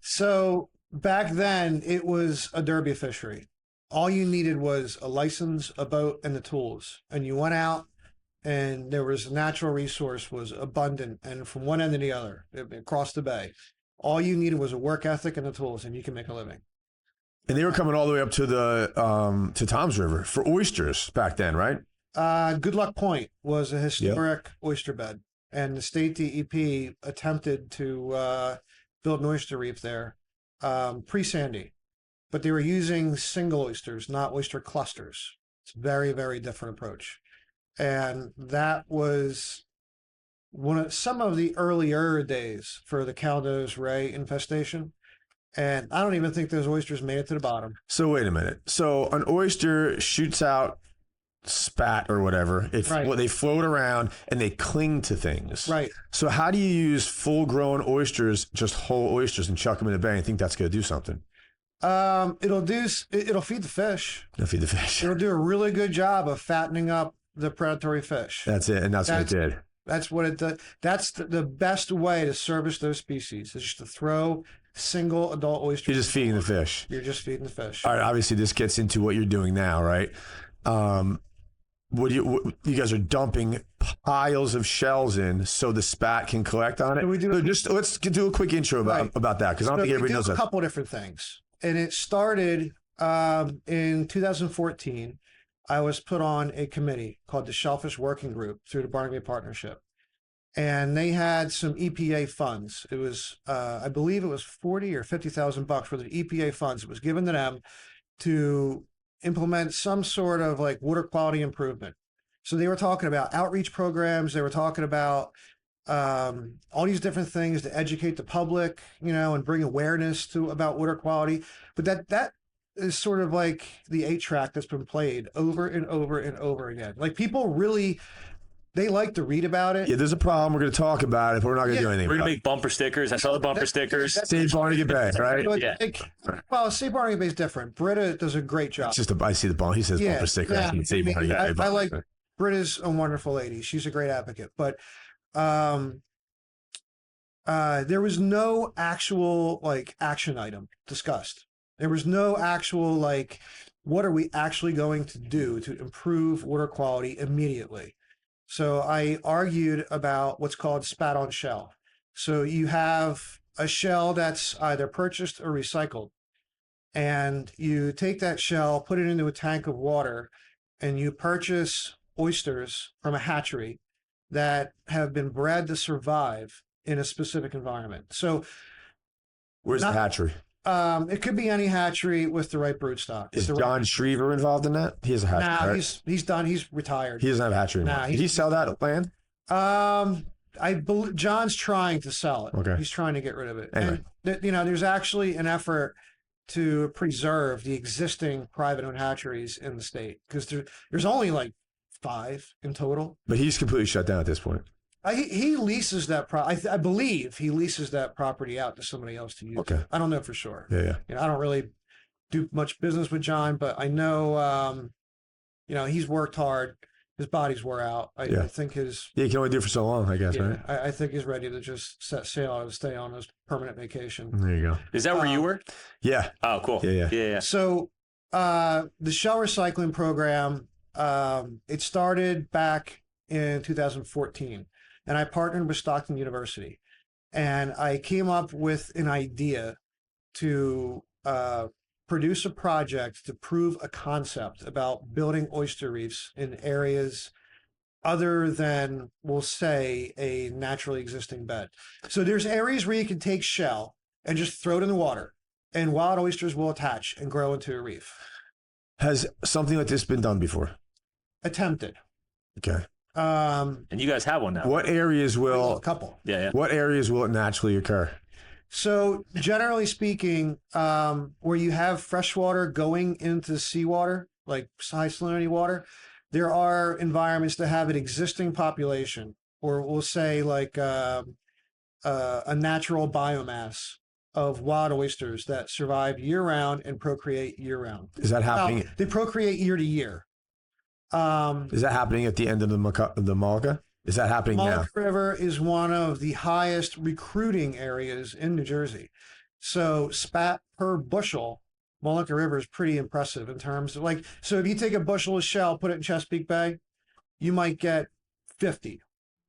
So back then it was a derby fishery. All you needed was a license, a boat, and the tools. And you went out and there was a natural resource was abundant. And from one end to the other, across the bay, all you needed was a work ethic and the tools, and you can make a living. And they were coming all the way up to the to Tom's River for oysters back then, right? Good Luck Point was a historic oyster bed. And the state DEP attempted to build an oyster reef there pre-Sandy. But they were using single oysters, not oyster clusters. It's a very, very different approach. And that was some of the earlier days for the Caldo's ray infestation. And I don't even think those oysters made it to the bottom. So wait a minute. So an oyster shoots out spat or whatever. They float around and they cling to things. Right. So how do you use full-grown oysters, just whole oysters, and chuck them in the bay and think that's going to do something? It'll feed the fish. It'll feed the fish. It'll do a really good job of fattening up the predatory fish. That's it, and that's what it did. That's what it did. That's the best way to service those species is just to throw single adult oysters. You're just feeding the fish. You're just feeding the fish. All right. Obviously, this gets into what you're doing now, right? You guys are dumping piles of shells in so the spat can collect on it. Let's do a quick intro about that, because I don't think everybody knows that. A couple of different things, and it started in 2014. I was put on a committee called the Shellfish Working Group through the Barnaby Partnership, and they had some EPA funds. It was, I believe, it was $40,000 or $50,000 worth of EPA funds. It was given to them to implement some sort of like water quality improvement. So they were talking about outreach programs. They were talking about all these different things to educate the public, and bring awareness about water quality. But that is sort of like the 8-track that's been played over and over and over again. Like people really they like to read about it. Yeah, there's a problem. We're going to talk about it, but we're not going to do anything. We're going to make bumper stickers. I saw the bumper stickers. St. Barnegat Bay, right? Yeah. Well, St. Barnegat Bay is different. Britta does a great job. It's just I see the bumper. He says bumper sticker. Yeah. St. Barnegat Bay. I like Britta's a wonderful lady. She's a great advocate. But there was no actual like action item discussed. There was no actual like, what are we actually going to do to improve water quality immediately? So I argued about what's called spat on shell. So you have a shell that's either purchased or recycled, and you take that shell, put it into a tank of water, and you purchase oysters from a hatchery that have been bred to survive in a specific environment. So where's the hatchery? It could be any hatchery with the right broodstock. Is John Shriver involved in that? He has a hatchery. Nah, right? he's done. He's retired. He doesn't have a hatchery anymore. Did he sell that land? I believe John's trying to sell it. Okay. He's trying to get rid of it. Anyway. And there's actually an effort to preserve the existing private-owned hatcheries in the state, because there's only like 5 in total. But he's completely shut down at this point. He leases that I believe he leases that property out to somebody else to use. Okay. I don't know for sure. Yeah. I don't really do much business with John, but I know, he's worked hard. His body's wore out. I think you can only do it for so long, I guess, right? I think he's ready to just set sail and stay on his permanent vacation. There you go. Is that where you were? Yeah. Oh, cool. Yeah. So the shell recycling program, it started back in 2014. And I partnered with Stockton University, and I came up with an idea to produce a project to prove a concept about building oyster reefs in areas other than, we'll say, a naturally existing bed. So there's areas where you can take shell and just throw it in the water, and wild oysters will attach and grow into a reef. Has something like this been done before? Attempted. Okay. And you guys have one now. What areas will a couple? Yeah. What areas will it naturally occur? So generally speaking, where you have fresh water going into seawater, like high salinity water, there are environments that have an existing population, or we'll say like a natural biomass of wild oysters that survive year round and procreate year round. Is that happening? They procreate year to year. Is that happening at the end of the Mullica? Is that happening now? Mullica River is one of the highest recruiting areas in New Jersey. So spat per bushel, Mullica River is pretty impressive in terms of like, so if you take a bushel of shell, put it in Chesapeake Bay, you might get 50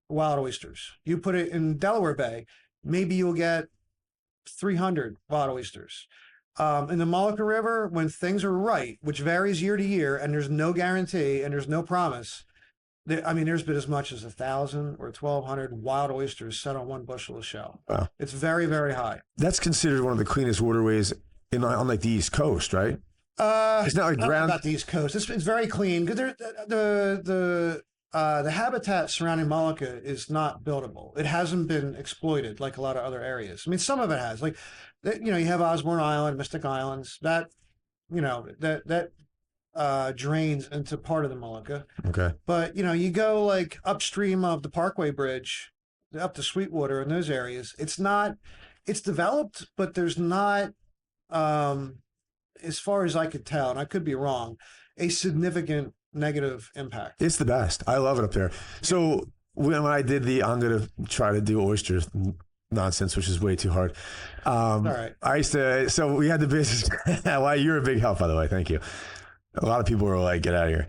wild oysters. You put it in Delaware Bay, maybe you'll get 300 wild oysters. In the Mullica River, when things are right, which varies year to year, and there's no guarantee and there's no promise, there's been as much as 1,000 or 1,200 wild oysters set on one bushel of shell. Wow. It's very, very high. That's considered one of the cleanest waterways on like the East Coast, right? It's not like ground. Not the East Coast. It's very clean. The habitat surrounding Mullica is not buildable. It hasn't been exploited like a lot of other areas. I mean, some of it has. Like, you have Osborne Island, Mystic Islands. That drains into part of the Mullica. Okay. But you go like upstream of the Parkway Bridge, up to Sweetwater and those areas. It's developed, but there's not, as far as I could tell, and I could be wrong, a significant negative impact. It's the best. I love it up there. So when I did I'm going to try to do oysters nonsense, which is way too hard. All right. I used to, so we had the business. Well, you're a big help, by the way. Thank you. A lot of people were like, get out of here.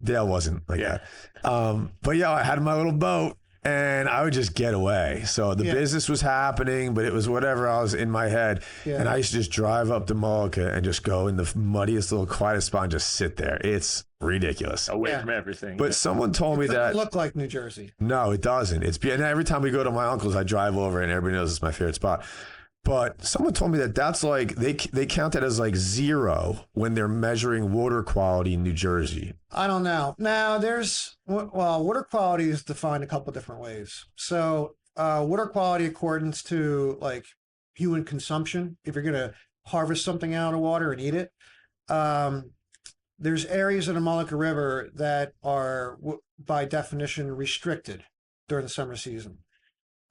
Dale wasn't like that. But I had my little boat and I would just get away. So the business was happening, but it was whatever I was in my head. Yeah. And I used to just drive up to Mullica and just go in the muddiest little quietest spot and just sit there. It's ridiculous. Away from everything. But someone told me that. It doesn't look like New Jersey. No, it doesn't. And every time we go to my uncle's, I drive over and everybody knows it's my favorite spot. But someone told me that that's like, they count that as like 0 when they're measuring water quality in New Jersey. I don't know. Now water quality is defined a couple different ways. So water quality accordance to like human consumption, if you're going to harvest something out of water and eat it, there's areas in the Mullica River that are, by definition, restricted during the summer season.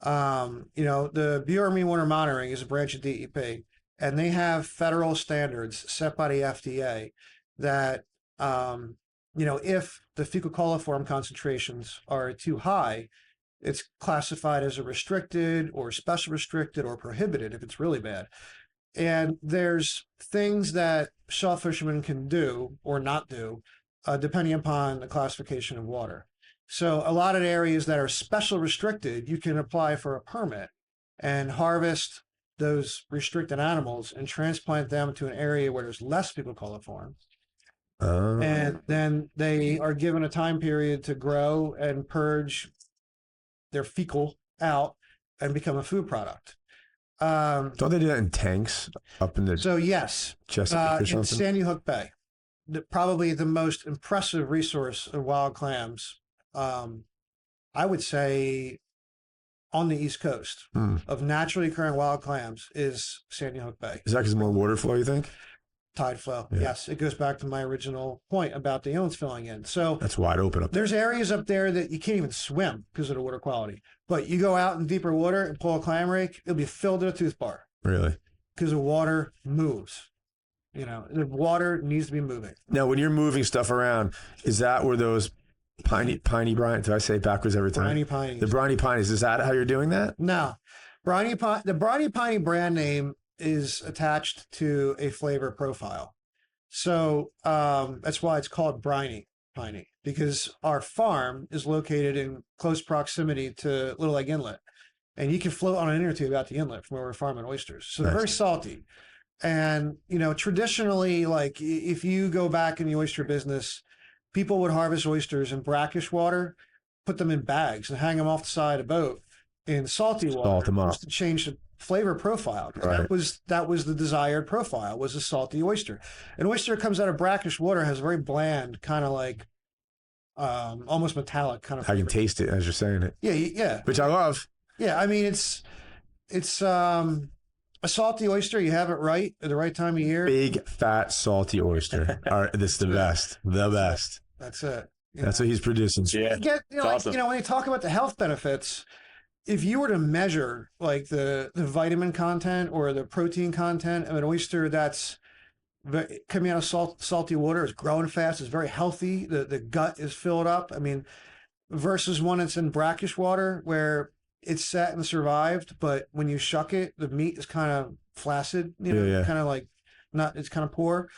The Bureau of Marine Water Monitoring is a branch of DEP, and they have federal standards set by the FDA that, if the fecal coliform concentrations are too high, it's classified as a restricted or special restricted or prohibited if it's really bad. And there's things that shell fishermen can do or not do, depending upon the classification of water. So a lot of areas that are special restricted, you can apply for a permit and harvest those restricted animals and transplant them to an area where there's less fecal coliform. And then they are given a time period to grow and purge their fecal out and become a food product. Don't they do that in tanks up in the yes, Chesapeake or something? In Sandy Hook Bay, probably the most impressive resource of wild clams, I would say, on the East Coast of naturally occurring wild clams is Sandy Hook Bay. Is that because more water flow, you think? Tide flow. Yeah. Yes, it goes back to my original point about the inlets filling in. So that's wide open up there. There's areas up there that you can't even swim because of the water quality. But you go out in deeper water and pull a clam rake, it'll be filled to a tooth bar. Really? Because the water moves. The water needs to be moving. Now, when you're moving stuff around, is that where those piney brine? Do I say it backwards every time? The briny pinies. Is that how you're doing that? No, the briny piney brand name is attached to a flavor profile. So that's why it's called briny piney, because our farm is located in close proximity to Little Lake Inlet. And you can float on an inner tube out the inlet from where we're farming oysters. So they're very salty. And, traditionally, like if you go back in the oyster business, people would harvest oysters in brackish water, put them in bags and hang them off the side of the boat in salty water. Salt them up. Just to change the flavor profile. Right. That was the desired profile, was a salty oyster. An oyster that comes out of brackish water has a very bland, kind of like almost metallic kind of flavor. I can taste it as you're saying it. Yeah. Which I love. Yeah, I mean it's a salty oyster. You have it right at the right time of year. Big fat salty oyster. This is the best. The best. That's it. That's what he's producing. Yeah, awesome. When you talk about the health benefits, if you were to measure like the vitamin content or the protein content of an oyster that's coming out of salty water, is growing fast, is very healthy, the gut is filled up. I mean, versus one that's in brackish water where it's sat and survived, but when you shuck it, the meat is kind of flaccid, kind of like it's kind of poor.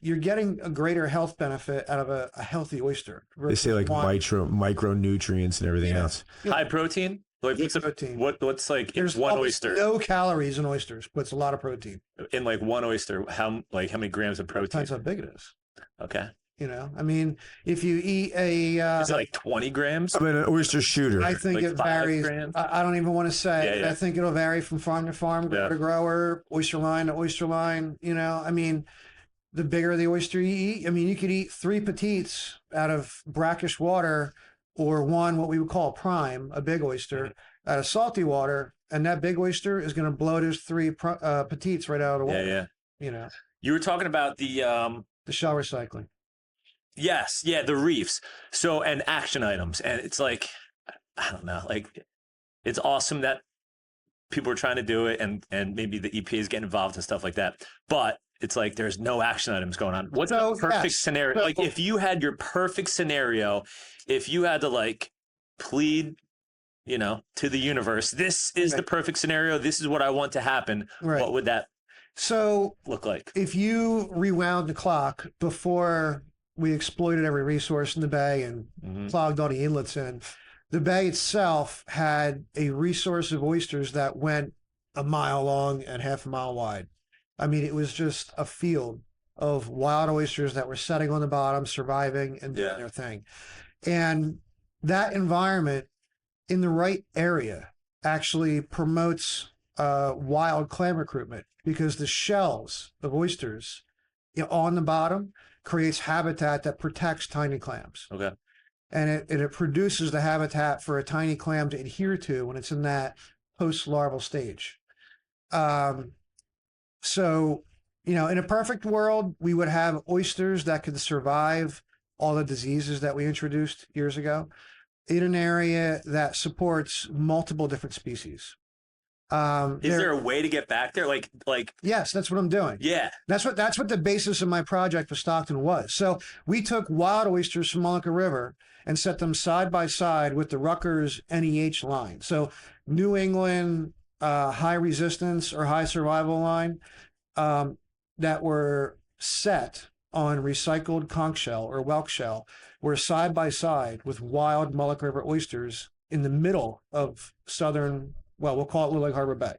You're getting a greater health benefit out of a healthy oyster. They say like micronutrients and everything else. High protein? Like protein. What's like There's one oyster? No calories in oysters, but it's a lot of protein. In like one oyster, how many grams of protein? Depends how big it is. Okay. I mean, if you eat is it like 20 grams? I mean, an oyster shooter. I think like it varies. I don't even want to say. Yeah. I think it'll vary from farm to farm, grower to grower, oyster line to oyster line. I mean, the bigger the oyster you eat, I mean, you could eat 3 petites out of brackish water, or one what we would call prime, a big oyster, out of salty water, and that big oyster is going to blow those 3 petites right out of the water. Yeah. You were talking about the shell recycling. Yes. Yeah. The reefs. So, and action items. And it's like, I don't know, like it's awesome that people are trying to do it and maybe the EPA is getting involved and stuff like that. But it's like, there's no action items going on. What's the perfect scenario? Like if you had your perfect scenario, if you had to like plead, to the universe, this is the perfect scenario. This is what I want to happen. Right. What would that look like? If you rewound the clock before we exploited every resource in the bay and clogged all the inlets in, the bay itself had a resource of oysters that went a mile long and half a mile wide. I mean, it was just a field of wild oysters that were setting on the bottom, surviving and doing their thing. And that environment in the right area actually promotes wild clam recruitment, because the shells of oysters on the bottom creates habitat that protects tiny clams. Okay. And it produces the habitat for a tiny clam to adhere to when it's in that post-larval stage. So in a perfect world, we would have oysters that could survive all the diseases that we introduced years ago in an area that supports multiple different species. Is there a way to get back there? Like, yes, that's what I'm doing. Yeah. That's what the basis of my project with Stockton was. So we took wild oysters from Molucca River and set them side by side with the Rutgers NEH line. So New England high resistance or high survival line that were set on recycled conch shell or whelk shell were side by side with wild Molucca River oysters in the middle of southern, well, we'll call it Little Lake Harbor Bay.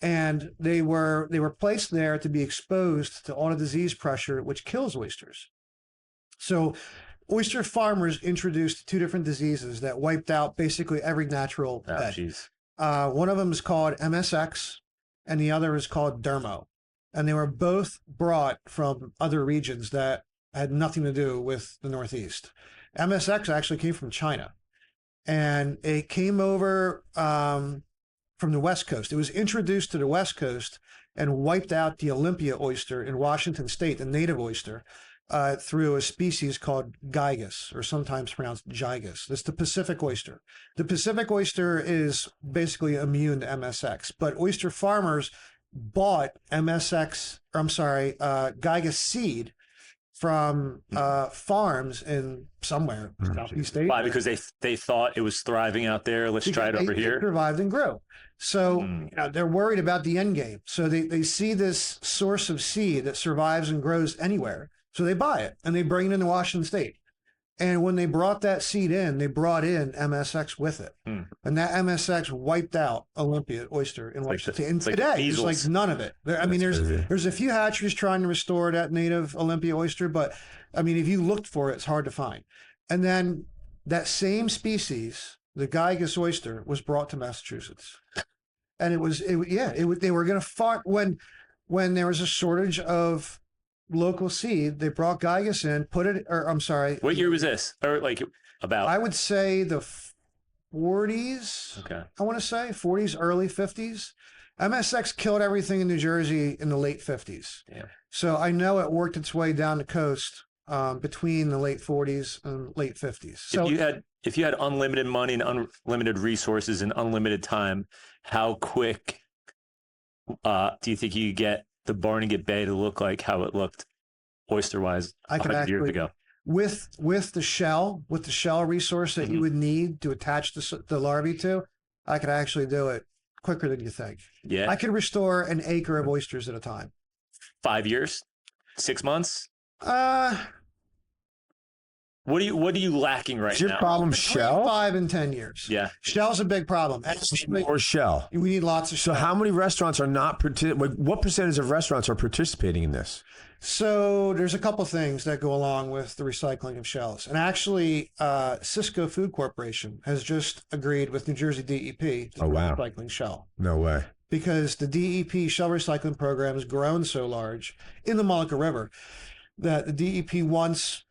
And they were placed there to be exposed to all the disease pressure, which kills oysters. So oyster farmers introduced two different diseases that wiped out basically every natural bed. One of them is called MSX, and the other is called Dermo. And they were both brought from other regions that had nothing to do with the Northeast. MSX actually came from China, and it came over from the West Coast. It was introduced to the West Coast and wiped out the Olympia oyster in Washington State, the native oyster, through a species called gigas, or sometimes pronounced gigas. That's the Pacific oyster. The Pacific oyster is basically immune to MSX, but oyster farmers bought gigas seed from farms in somewhere Southeast Asia. Why? Because they thought it was thriving out there. Let's try it over here. It survived and grew. So they're worried about the end game. So they see this source of seed that survives and grows anywhere. So they buy it and they bring it into Washington State. And when they brought that seed in, they brought in MSX with it. And that MSX wiped out Olympia oyster in Washington State. And today, there's like none of it. There's a few hatcheries trying to restore that native Olympia oyster, but I mean, if you looked for it, it's hard to find. And then that same species, the gigas oyster, was brought to Massachusetts. And they were going to fight when there was a shortage of local seed. They brought gigas in, what year was this? Or like about? I would say the 40s. Okay. I want to say 40s, early 50s. MSX killed everything in New Jersey in the late 50s. Yeah. So I know it worked its way down the coast between the late 40s and late 50s. So if you had unlimited money and unlimited resources and unlimited time, how quick do you think you could get the Barnegat Bay to look like how it looked oyster-wise 100 years ago? With the shell resource that you would need to attach the larvae to, I could actually do it quicker than you think. Yeah. I could restore an acre of oysters at a time. 5 years? 6 months? What are you lacking right now? Is your problem shell? 5 and 10 years. Yeah. Shell's a big problem. Or shell. We need lots of shell. So how many restaurants are not, what percentage of restaurants are participating in this? So there's a couple things that go along with the recycling of shells. And actually, Cisco Food Corporation has just agreed with New Jersey DEP to recycling shell. No way. Because the DEP shell recycling program has grown so large in the Molucca River that the DEP wants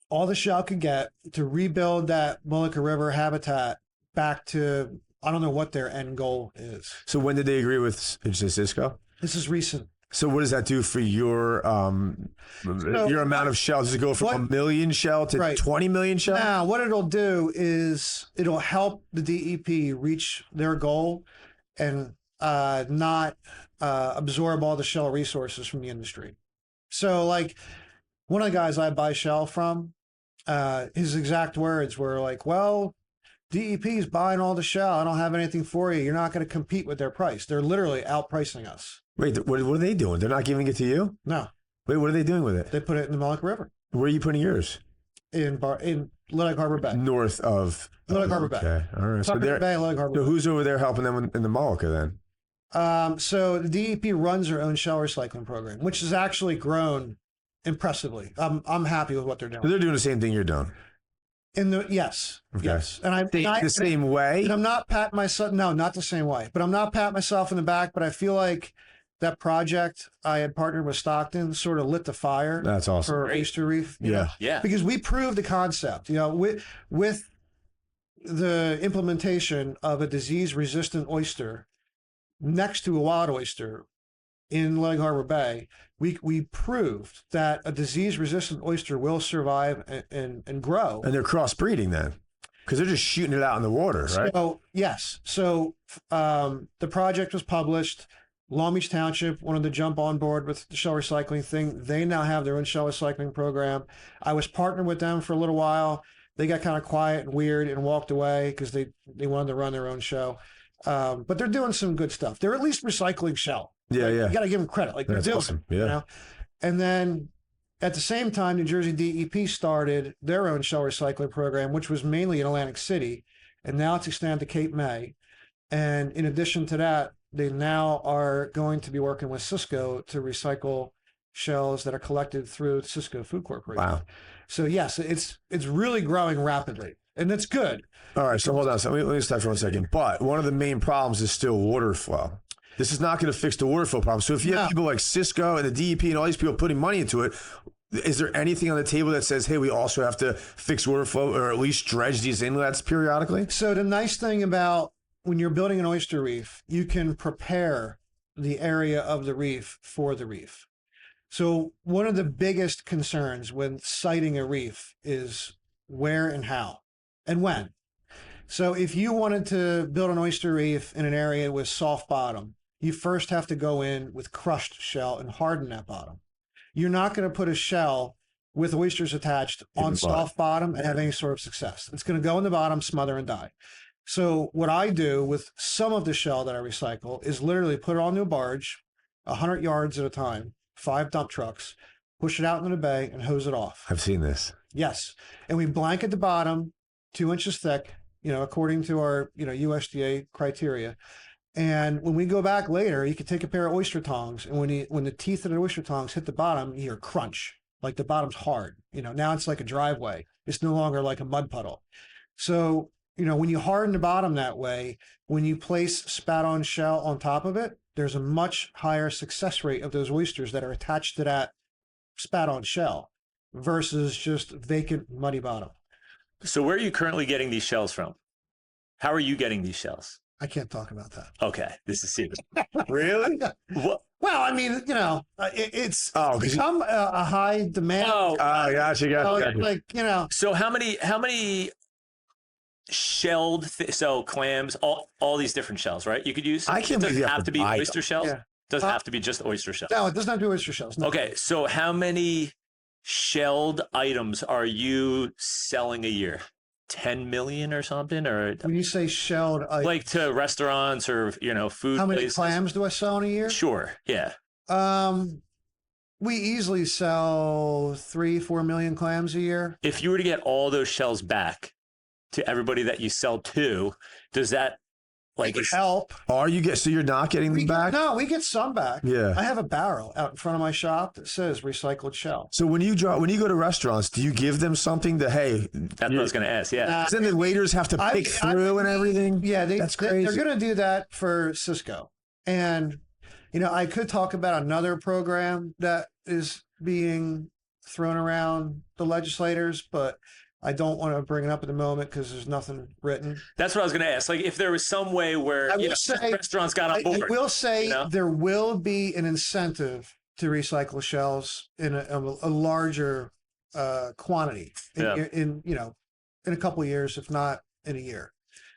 all the shell could get to rebuild that Molucca River habitat back to, I don't know what their end goal is. So when did they agree with Cisco? This is recent. So what does that do for your amount of shells? Does it go from 1 million shell to 20 million shell? Now, what it'll do is it'll help the DEP reach their goal and not absorb all the shell resources from the industry. So like one of the guys I buy shell from, his exact words were like, well, DEP is buying all the shell. I don't have anything for you. You're not going to compete with their price. They're literally outpricing us. Wait, what are they doing? They're not giving it to you? No. Wait, what are they doing with it? They put it in the Molucca River. Where are you putting yours? In Little Lake Harbor Bay. North of Little Lake Harbor Bay. Okay, all right. So who's over there helping them in the Molucca then? So the DEP runs their own shell recycling program, which has actually grown impressively. I'm happy with what they're doing. So they're doing the same thing you're doing. Yes. Okay. Yes. And the same way. And I'm not patting myself. No, not the same way. But I'm not patting myself in the back. But I feel like that project I had partnered with Stockton sort of lit the fire. That's awesome. For Oyster Reef. Yeah. Yeah. Because we proved the concept. With the implementation of a disease-resistant oyster next to a wild oyster, in Leg Harbor Bay, we proved that a disease-resistant oyster will survive and grow. And they're crossbreeding then, because they're just shooting it out in the water, right? So, yes. So the project was published. Long Beach Township wanted to jump on board with the shell recycling thing. They now have their own shell recycling program. I was partnered with them for a little while. They got kind of quiet and weird and walked away because they wanted to run their own show. But they're doing some good stuff. They're at least recycling shell. Yeah, yeah. You got to give them credit. Like they're doing awesome. Yeah. You know? And then at the same time, New Jersey DEP started their own shell recycling program, which was mainly in Atlantic City. And now it's expanded to Cape May. And in addition to that, they now are going to be working with Cisco to recycle shells that are collected through Cisco Food Corporation. Wow. So yes, it's really growing rapidly, and that's good. All right, so hold on. So let me stop for 1 second. But one of the main problems is still water flow. This is not going to fix the water flow problem. So if you have people like Cisco and the DEP and all these people putting money into it, is there anything on the table that says, hey, we also have to fix water flow or at least dredge these inlets periodically? So the nice thing about when you're building an oyster reef, you can prepare the area of the reef for the reef. So one of the biggest concerns when siting a reef is where and how and when. So if you wanted to build an oyster reef in an area with soft bottom, you first have to go in with crushed shell and harden that bottom. You're not going to put a shell with oysters attached on soft bottom and have any sort of success. It's going to go in the bottom, smother, and die. So what I do with some of the shell that I recycle is literally put it onto a barge, 100 yards at a time, 5 dump trucks, push it out into the bay and hose it off. I've seen this. Yes. And we blanket the bottom 2 inches thick, according to our, USDA criteria. And when we go back later, you can take a pair of oyster tongs, and when the teeth of the oyster tongs hit the bottom, you hear crunch, like the bottom's hard. Now it's like a driveway. It's no longer like a mud puddle. So, when you harden the bottom that way, when you place spat-on shell on top of it, there's a much higher success rate of those oysters that are attached to that spat-on shell versus just vacant, muddy bottom. So where are you currently getting these shells from? How are you getting these shells? I can't talk about that. Okay, this is secret. Really? What? Well, I mean, it's become a high demand. Oh, gotcha. So how many shelled, so clams, all these different shells, right? You could use. I can't believe you have to be oyster shells. Yeah. Doesn't have to be just oyster shells. No, it does not do oyster shells. No. Okay, so how many shelled items are you selling a year? 10 million or something? Or when you say shelled items, like to restaurants or food how many places? clams do I sell in a year? Sure, yeah. We easily sell 3-4 million clams a year. If you were to get all those shells back to everybody that you sell to, does that help? So you're not getting them back? No, we get some back. Yeah. I have a barrel out in front of my shop that says recycled shell. So when you go to restaurants, do you give them something to, hey? That's what I was going to ask, yeah. Then the waiters have to pick through and everything? Yeah, that's crazy. They're going to do that for Cisco. And, I could talk about another program that is being thrown around the legislators, but I don't want to bring it up at the moment because there's nothing written. That's what I was going to ask. Like, if there was some way where restaurants got on board. I will say there will be an incentive to recycle shells in a larger quantity in a couple of years, if not in a year.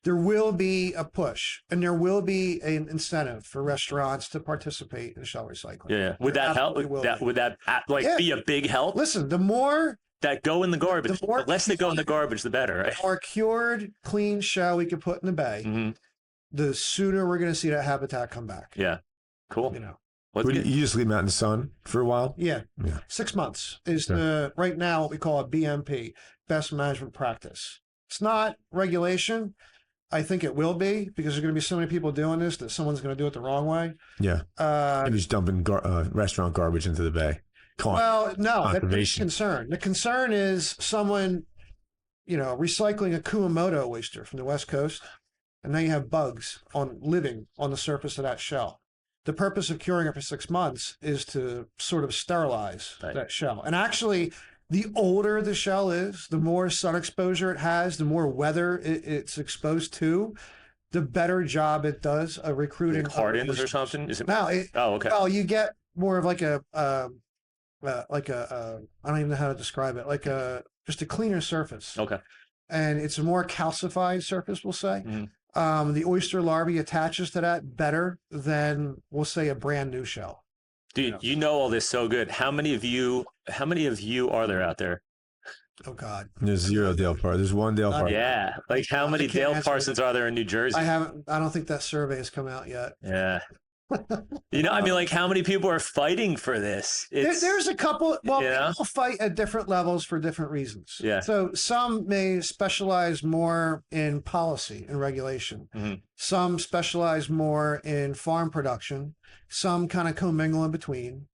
There will be a push, and there will be an incentive for restaurants to participate in shell recycling. Yeah, would that help? Would that be a big help? Listen, the more that go in the garbage, the less they go in the garbage, the better, right? The more cured, clean shell we can put in the bay, the sooner we're going to see that habitat come back. Yeah, cool. You just leave them out in the sun for a while? Yeah. 6 months is right now what we call a BMP, best management practice. It's not regulation. I think it will be because there's going to be so many people doing this that someone's going to do it the wrong way. Yeah. Maybe just dumping restaurant garbage into the bay. Well, no, that's the concern. The concern is someone, recycling a Kumamoto oyster from the West Coast, and now you have bugs living on the surface of that shell. The purpose of curing it for 6 months is to sort of sterilize that shell. And actually, the older the shell is, the more sun exposure it has, the more weather it's exposed to, the better job it does of recruiting. Hardens or something? Is it? No. Oh, okay. Well, you get more of like a I don't even know how to describe it, like just a cleaner surface. Okay. And it's a more calcified surface, we'll say. Mm-hmm. The oyster larvae attaches to that better than, we'll say, a brand new shell. Dude, you know all this so good. How many of you are there out there? Oh God. There's zero Dale Parsons. There's one Dale Parsons. Yeah. Like how many Dale Parsons are there in New Jersey? I don't think that survey has come out yet. Yeah. I mean, like how many people are fighting for this? There's a couple. Well, people fight at different levels for different reasons. Yeah. So some may specialize more in policy and regulation. Mm-hmm. Some specialize more in farm production. Some kind of commingle in between.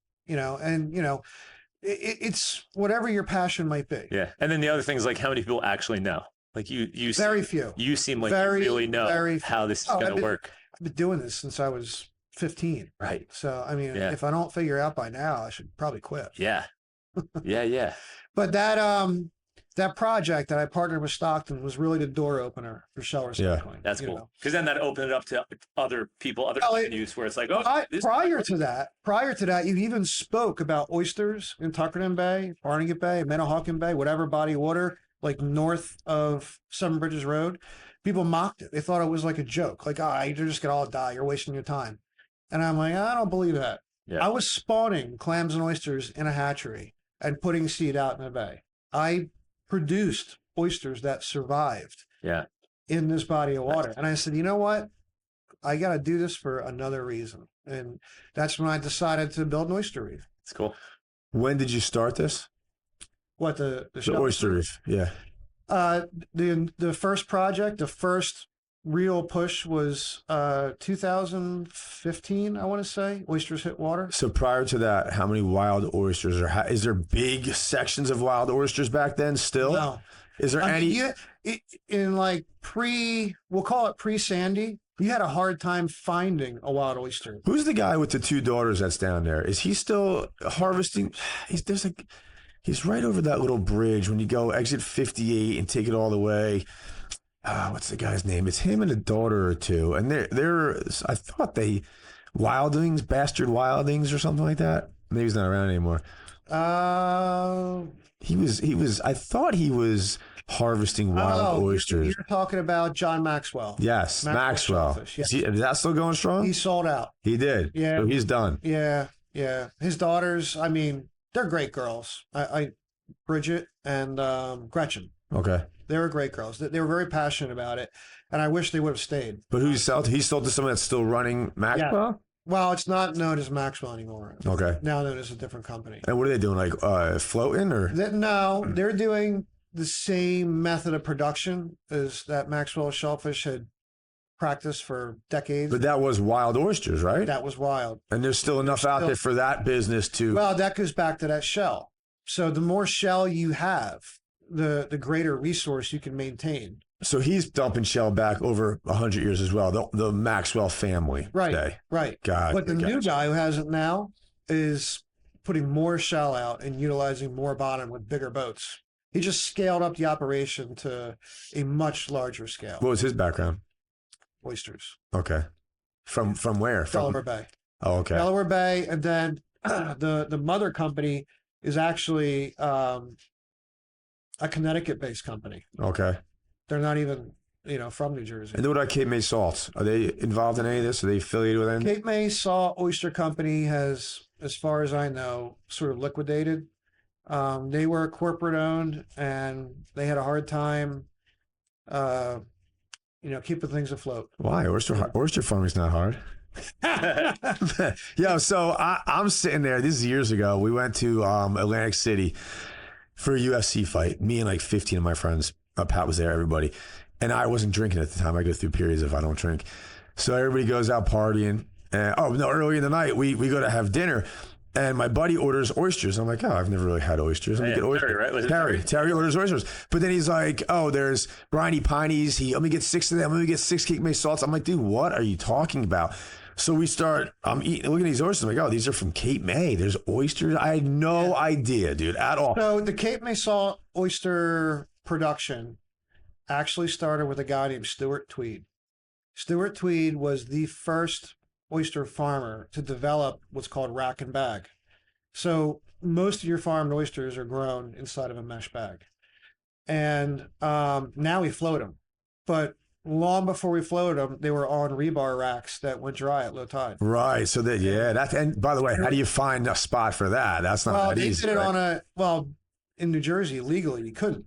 It's whatever your passion might be. Yeah. And then the other thing is like how many people actually know? Like you very few. You seem like you really know how this is going to work. I've been doing this since I was 15. Right. So, I mean, if I don't figure out by now, I should probably quit. Yeah. Yeah. But that project that I partnered with Stockton was really the door opener for shell recycling. Yeah, that's cool. Because then that opened it up to other people, other venues where it's like, prior to that, you even spoke about oysters in Tuckerton Bay, Barnegat Bay, Manahawkin Bay, whatever body of water, like north of Seven Bridges Road. People mocked it. They thought it was like a joke. Like, you're just going to all die. You're wasting your time. And I'm like, I don't believe that. Yeah. I was spawning clams and oysters in a hatchery and putting seed out in the bay. I produced oysters that survived in this body of water. And I said, you know what? I got to do this for another reason. And that's when I decided to build an oyster reef. It's cool. When did you start this? What, the oyster reef? Yeah. The first project, the first real push was 2015, I want to say. Oysters hit water. So prior to that, how many wild oysters is there big sections of wild oysters back then still? No. Is there any? In like we'll call it pre-Sandy, you had a hard time finding a wild oyster. Who's the guy with the two daughters that's down there? Is he still harvesting? He's right over that little bridge when you go exit 58 and take it all the way. What's the guy's name? It's him and a daughter or two. And they're I thought bastard wildings or something like that. Maybe he's not around anymore. I thought he was harvesting wild oysters. You're talking about John Maxwell. Yes, Maxwell. Yes. Is that still going strong? He sold out. He did. Yeah. So he's done. Yeah. His daughters, I mean, they're great girls. Bridget and Gretchen. Okay. They were great girls. They were very passionate about it, and I wish they would have stayed. But who he sold? He sold to someone that's still running Maxwell? Yeah. Well, it's not known as Maxwell anymore. Okay. Now known as a different company. And what are they doing? Like floating or? No, they're doing the same method of production as that Maxwell shellfish had practiced for decades. But that was wild oysters, right? That was wild. And there's still enough out there for that business to... Well, that goes back to that shell. So the more shell you have, the greater resource you can maintain. So he's dumping shell back over 100 years as well, the Maxwell family. Right. God. But the new guy who has it now is putting more shell out and utilizing more bottom with bigger boats. He just scaled up the operation to a much larger scale. What was his background? Oysters. Okay. From where? Delaware Bay. Oh, okay. Delaware Bay, and then the mother company is actually a Connecticut-based company. Okay. They're not even, from New Jersey. And what about Cape May Salts? Are they involved in any of this? Are they affiliated with anything? Cape May Salt Oyster Company has, as far as I know, sort of liquidated. They were corporate owned, and they had a hard time, keeping things afloat. Why? Oyster farming is not hard. Yeah, so I'm sitting there. This is years ago. We went to Atlantic City for a UFC fight. Me and like 15 of my friends. Pat was there, everybody. And I wasn't drinking at the time. I go through periods if I don't drink. So everybody goes out partying. And early in the night, we go to have dinner. And my buddy orders oysters. I'm like, I've never really had oysters. Let me get oysters. Terry, right? Terry orders oysters. But then he's like, there's briny pinies. Let me get 6 of them. Let me get 6 Cape May salts. I'm like, dude, what are you talking about? So I'm eating, looking at these oysters. I'm like, these are from Cape May. There's oysters. I had no idea, dude, at all. So the Cape May salt oyster production actually started with a guy named Stuart Tweed. Stuart Tweed was the first oyster farmer to develop what's called rack and bag. So most of your farmed oysters are grown inside of a mesh bag. And now we float them. But long before we floated them, they were on rebar racks that went dry at low tide. Right. So that, and by the way, how do you find a spot for that? That's not that easy. They did it on in New Jersey, legally, you couldn't.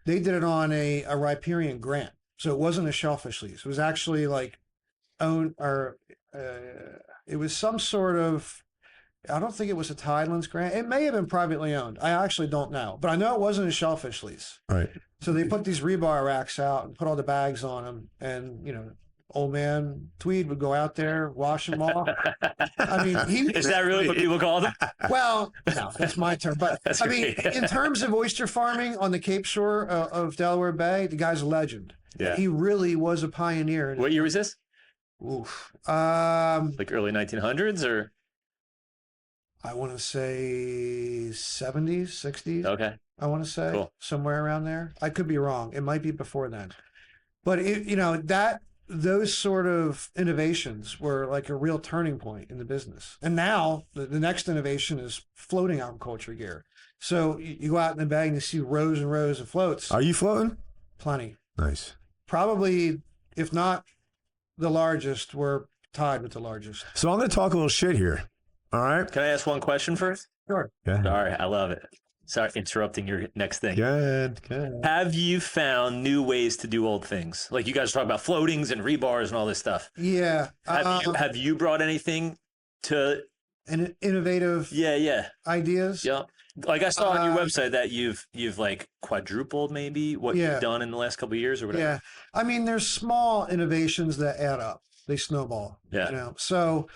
They did it on a riparian grant. So it wasn't a shellfish lease. It was actually like owned, or it was some sort of, I don't think it was a Tidelands grant. It may have been privately owned. I actually don't know, but I know it wasn't a shellfish lease. Right. So they put these rebar racks out and put all the bags on them, and old man Tweed would go out there, wash them off. I mean, is that really what people call them? Well, no, that's my term. But I mean, in terms of oyster farming on the Cape Shore of Delaware Bay, the guy's a legend. Yeah. He really was a pioneer. What year was this? Oof. Like early 1900s, or? I want to say 70s, 60s. Okay. I want to say cool. Somewhere around there. I could be wrong. It might be before then. But those sort of innovations were like a real turning point in the business. And now the next innovation is floating aquaculture gear. So you go out in the bay and you see rows and rows of floats. Are you floating? Plenty. Nice. Probably, if not the largest, we're tied with the largest. So I'm going to talk a little shit here. All right. Can I ask one question first? Sure. Yeah. All right. I love it. Sorry, interrupting your next thing. Good. Have you found new ways to do old things? Like you guys talk about floatings and rebars and all this stuff. Yeah. Have you brought anything to an innovative ideas? Yeah. Like I saw on your website that you've like quadrupled maybe what you've done in the last couple of years or whatever. Yeah. I mean, there's small innovations that add up. They snowball. Yeah. So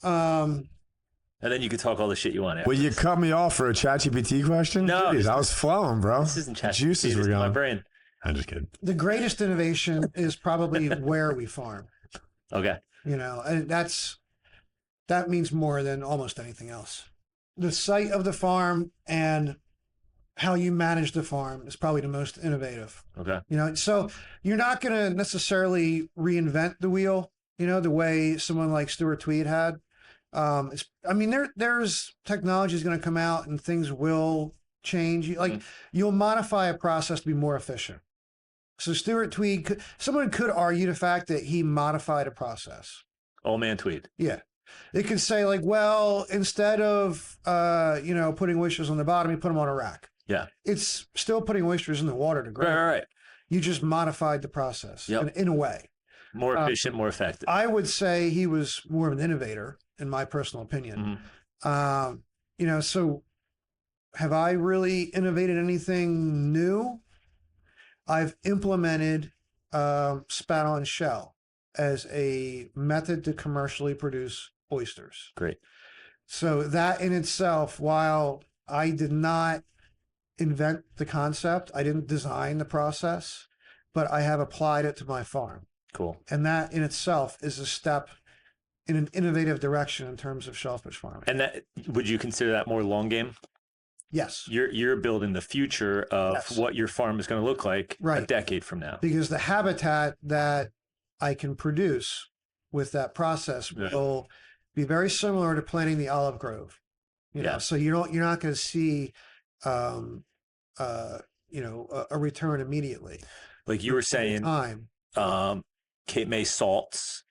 and then you can talk all the shit you want. Will you cut me off for a ChatGPT question? No. Jeez, I was flowing, bro. This isn't ChatGPT. Juices were going. My brain. I'm just kidding. The greatest innovation is probably where we farm. Okay. And that means more than almost anything else. The site of the farm and how you manage the farm is probably the most innovative. Okay. So you're not going to necessarily reinvent the wheel, the way someone like Stuart Tweed had. There's technology is going to come out and things will change. You'll modify a process to be more efficient. So Stuart Tweed, someone could argue the fact that he modified a process. Old man Tweed. Yeah. It could say instead of, putting oysters on the bottom, you put them on a rack. Yeah. It's still putting oysters in the water to grow. Right. You just modified the process in a way. More efficient, more effective. I would say he was more of an innovator, in my personal opinion. Mm-hmm. So have I really innovated anything new? I've implemented spat on shell as a method to commercially produce oysters. Great. So that in itself, while I did not invent the concept, I didn't design the process, but I have applied it to my farm. Cool. And that in itself is a step in an innovative direction in terms of shellfish farming. And that, would you consider that more long game? Yes. You're building the future of what your farm is going to look like a decade from now. Because the habitat that I can produce with that process will be very similar to planting the olive grove. So you're not going to see a return immediately. Like you were saying, Cape May salts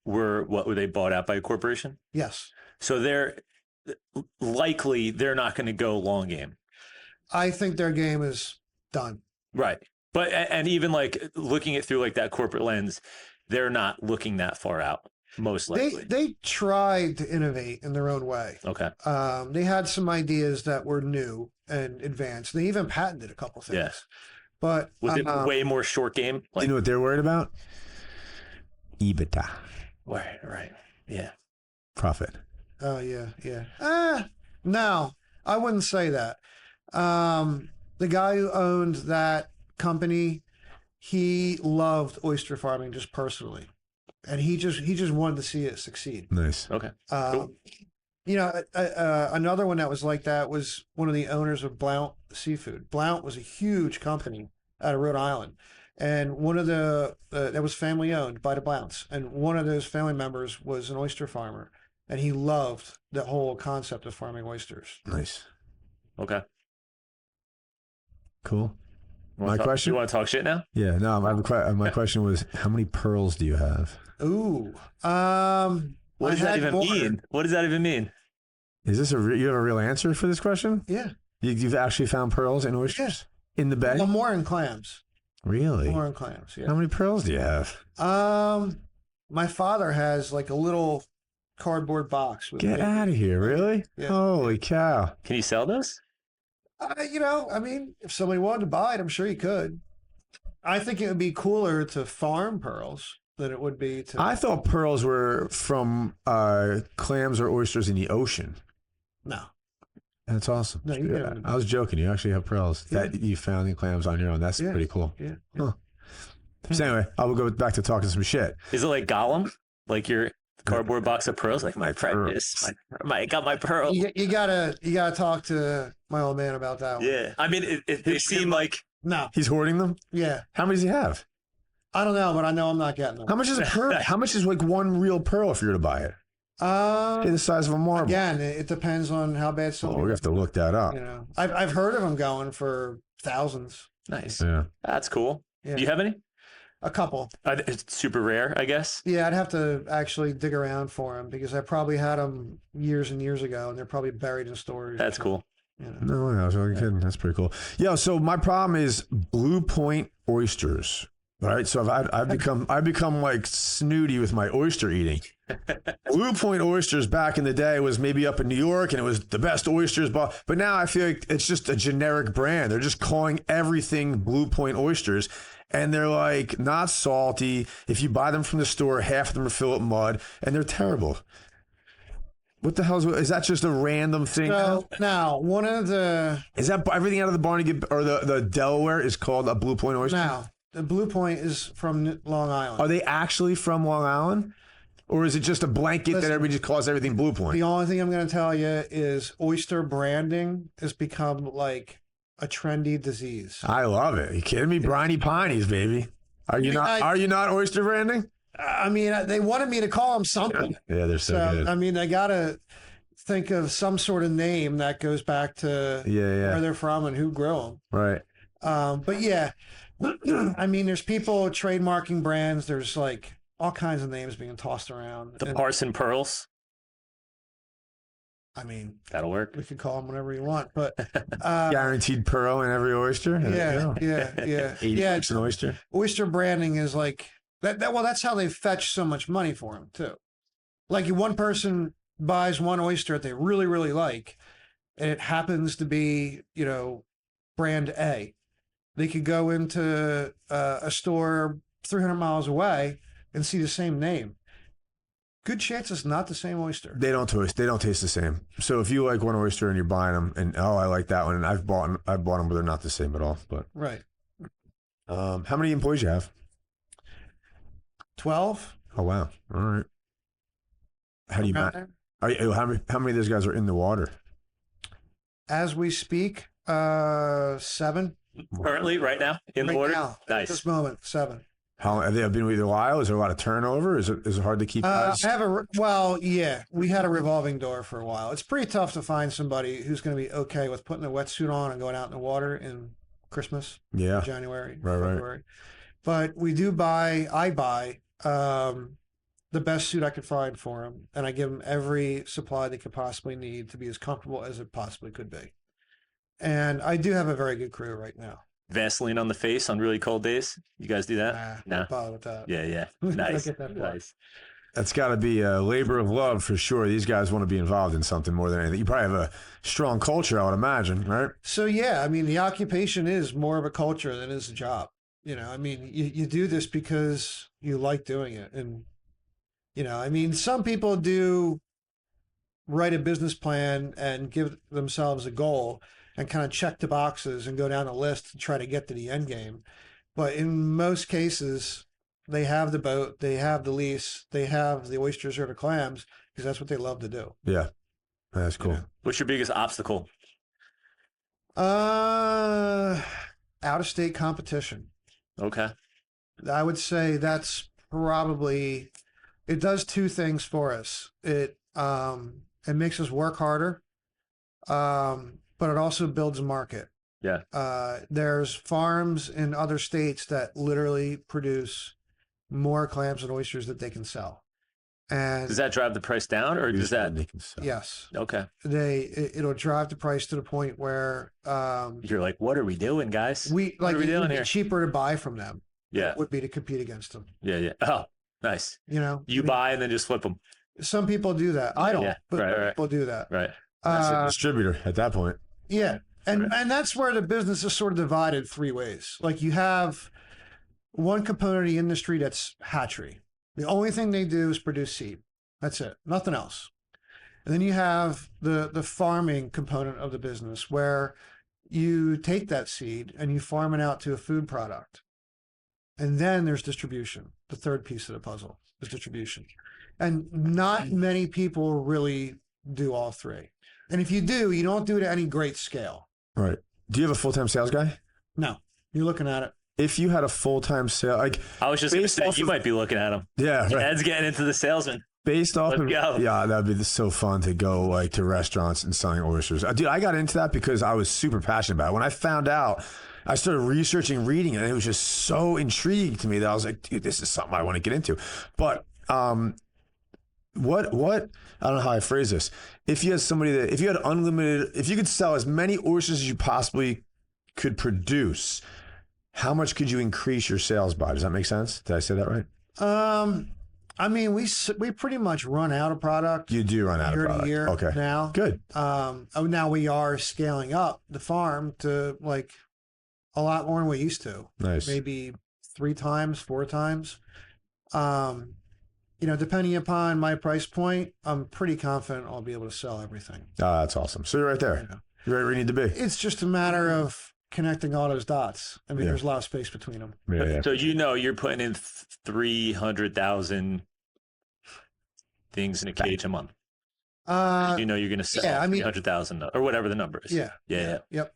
were they bought out by a corporation? Yes. So they're not going to go long game. I think their game is done. Right. But and even like looking it through like that corporate lens, they're not looking that far out. Most likely. They tried to innovate in their own way. Okay. They had some ideas that were new and advanced. They even patented a couple things. Yes. But was it way more short game? You know what they're worried about? EBITDA. Right. Yeah. Profit. Oh, yeah. No, I wouldn't say that. The guy who owned that company, he loved oyster farming just personally. And he just wanted to see it succeed. Nice. Okay. Cool. Another one that was like that was one of the owners of Blount Seafood. Blount was a huge company out of Rhode Island. And one of that was family owned by the Blounts. And one of those family members was an oyster farmer. And he loved the whole concept of farming oysters. Nice. Okay. Cool. My question? You want to talk shit now? Yeah, no, my question was, how many pearls do you have? Ooh. What does that even mean? What does that even mean? Is this you have a real answer for this question? Yeah. You've actually found pearls in oysters? Yeah. In the bay? Well, more in clams. Really? More in clams, yeah. How many pearls do you have? My father has like a little cardboard box. Get out of here, really? Yeah. Holy cow. Can you sell those? I mean, if somebody wanted to buy it, I'm sure you could. I think it would be cooler to farm pearls than it would be to... I thought pearls were from clams or oysters in the ocean. No. That's awesome. No, you get I was joking. You actually have pearls that you found in clams on your own. That's pretty cool. Yeah. Huh. So anyway, I will go back to talking some shit. Is it like Gollum? Like your cardboard box of pearls? Like my practice. I got my pearl. You gotta talk to my old man about that one. Yeah. I mean, they seem like... No. He's hoarding them? Yeah. How many does he have? I don't know, but I know I'm not getting them. How much is a pearl? How much is like one real pearl if you were to buy it? The size of a marble. Again, it depends on how bad something. Oh, we have to look that up. I've heard of them going for thousands. Nice. Yeah. That's cool. Yeah. Do you have any? A couple. It's super rare, I guess. Yeah, I'd have to actually dig around for them because I probably had them years and years ago, and they're probably buried in storage. That's cool. No, I was only kidding. That's pretty cool. Yeah. So my problem is Blue Point oysters. All right. So I've become like snooty with my oyster eating. Blue Point oysters back in the day was maybe up in New York and it was the best oysters, but now I feel like it's just a generic brand. They're just calling everything Blue Point oysters. And they're like not salty. If you buy them from the store, half of them are filled with mud and they're terrible. What the hell is that? Just a random thing? So now one of the is that everything out of the Barnegat or the Delaware is called a Blue Point oyster? Now the Blue Point is from Long Island. Are they actually from Long Island, or is it just a blanket that everybody just calls everything Blue Point? The only thing I'm going to tell you is oyster branding has become like a trendy disease. I love it. Are you kidding me? Briny Pinies, baby. Are you not oyster branding? I mean, they wanted me to call them something. Yeah, they're so good. I mean, I got to think of some sort of name that goes back to where they're from and who grew them. Right. But yeah, I mean, there's people trademarking brands. There's like all kinds of names being tossed around. The Parsons Pearls. I mean, that'll work. We could call them whatever you want, but guaranteed pearl in every oyster. Yeah. 80% oyster. Oyster branding is like that. Well, that's how they fetch so much money for them too. Like one person buys one oyster that they really, really like, and it happens to be brand A. They could go into a store 300 miles away and see the same name. Good chance it's not the same oyster. They don't taste the same. So if you like one oyster and you're buying them, and I like that one, and I've bought them, but they're not the same at all. But right. How many employees you have? 12. Oh wow! All right. How do you how many of those guys are in the water? As we speak, 7. Currently, right now, in the water. Now, nice. At this moment, 7. How have they been with you a while? Is there a lot of turnover? Is it hard to keep guys? We had a revolving door for a while. It's pretty tough to find somebody who's going to be okay with putting a wetsuit on and going out in the water in Christmas, January, February. Right. But I buy the best suit I could find for them, and I give them every supply they could possibly need to be as comfortable as it possibly could be. And I do have a very good crew right now. Vaseline on the face on really cold days. You guys do that? No. Don't bother with that. Yeah. Nice. Nice. That's got to be a labor of love for sure. These guys want to be involved in something more than anything. You probably have a strong culture, I would imagine, right? So yeah, I mean, the occupation is more of a culture than it is a job. I mean, you do this because you like doing it, and I mean, some people do write a business plan and give themselves a goal and kind of check the boxes and go down the list to try to get to the end game. But in most cases, they have the boat, they have the lease, they have the oysters or the clams because that's what they love to do. Yeah, that's cool. What's your biggest obstacle? Out-of-state competition. Okay. I would say that's probably, it does two things for us. It makes us work harder, but it also builds a market. Yeah. There's farms in other states that literally produce more clams and oysters that they can sell. And does that drive the price down, or does that? Yes. Okay. It'll drive the price to the point where you're like, what are we doing, guys? What are we doing here? Cheaper to buy from them. Yeah. Would be to compete against them. Yeah, yeah. Oh, nice. You know, you buy and then just flip them. Some people do that. I don't. Yeah. But right. people do that. Right. That's a distributor at that point. Yeah. And that's where the business is sort of divided three ways. Like you have one component of the industry that's hatchery. The only thing they do is produce seed. That's it. Nothing else. And then you have the farming component of the business where you take that seed and you farm it out to a food product. And then there's distribution. The third piece of the puzzle is distribution. And not many people really do all three. And if you do, you don't do it at any great scale. Right. Do you have a full-time sales guy? No. You're looking at it. If you had a full-time sale, like I was just going to say, you might be looking at him. Yeah. Right. Ed's getting into the salesman. Based off Let's of, go. Yeah, that'd be so fun to go like to restaurants and selling oysters. Dude, I got into that because I was super passionate about it. When I found out, I started researching, reading it, and it was just so intriguing to me that I was like, dude, this is something I want to get into. But what I don't know how I phrase this. If you had somebody that, if you had unlimited, if you could sell as many oysters as you possibly could produce, how much could you increase your sales by? Does that make sense? Did I say that right? I mean, we pretty much run out of product. You do run out of product. Year okay. Now. Good. Now we are scaling up the farm to like a lot more than we used to. Nice. Maybe 3 times, 4 times. You know, depending upon my price point, I'm pretty confident I'll be able to sell everything. Oh, that's awesome. So you're right there. You know. You're right where you need to be. It's just a matter of connecting all those dots. I mean, there's a lot of space between them. Yeah. So you know you're putting in 300,000 things in a cage a month. You know you're going to sell 300,000 or whatever the number is. Yeah. Yep.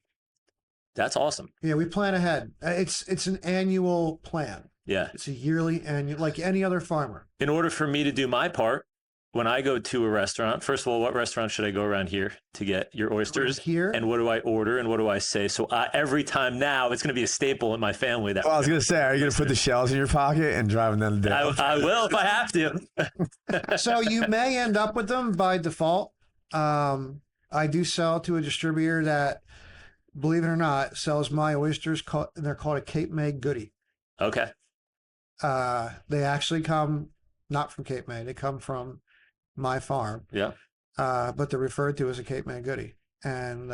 That's awesome. Yeah, we plan ahead. It's an annual plan. Yeah. It's a yearly annual, like any other farmer. In order for me to do my part, when I go to a restaurant, first of all, what restaurant should I go around here to get your oysters? Here. And what do I order and what do I say? So every time now, it's going to be a staple in my family. That I was going to say, are you going to put the shells in your pocket and driving them down? I will if I have to. So you may end up with them by default. I do sell to a distributor that, believe it or not, sells my oysters. They're called a Cape May goodie. Okay. They actually come not from Cape May. They come from my farm. Yeah. But they're referred to as a Cape May goodie. And,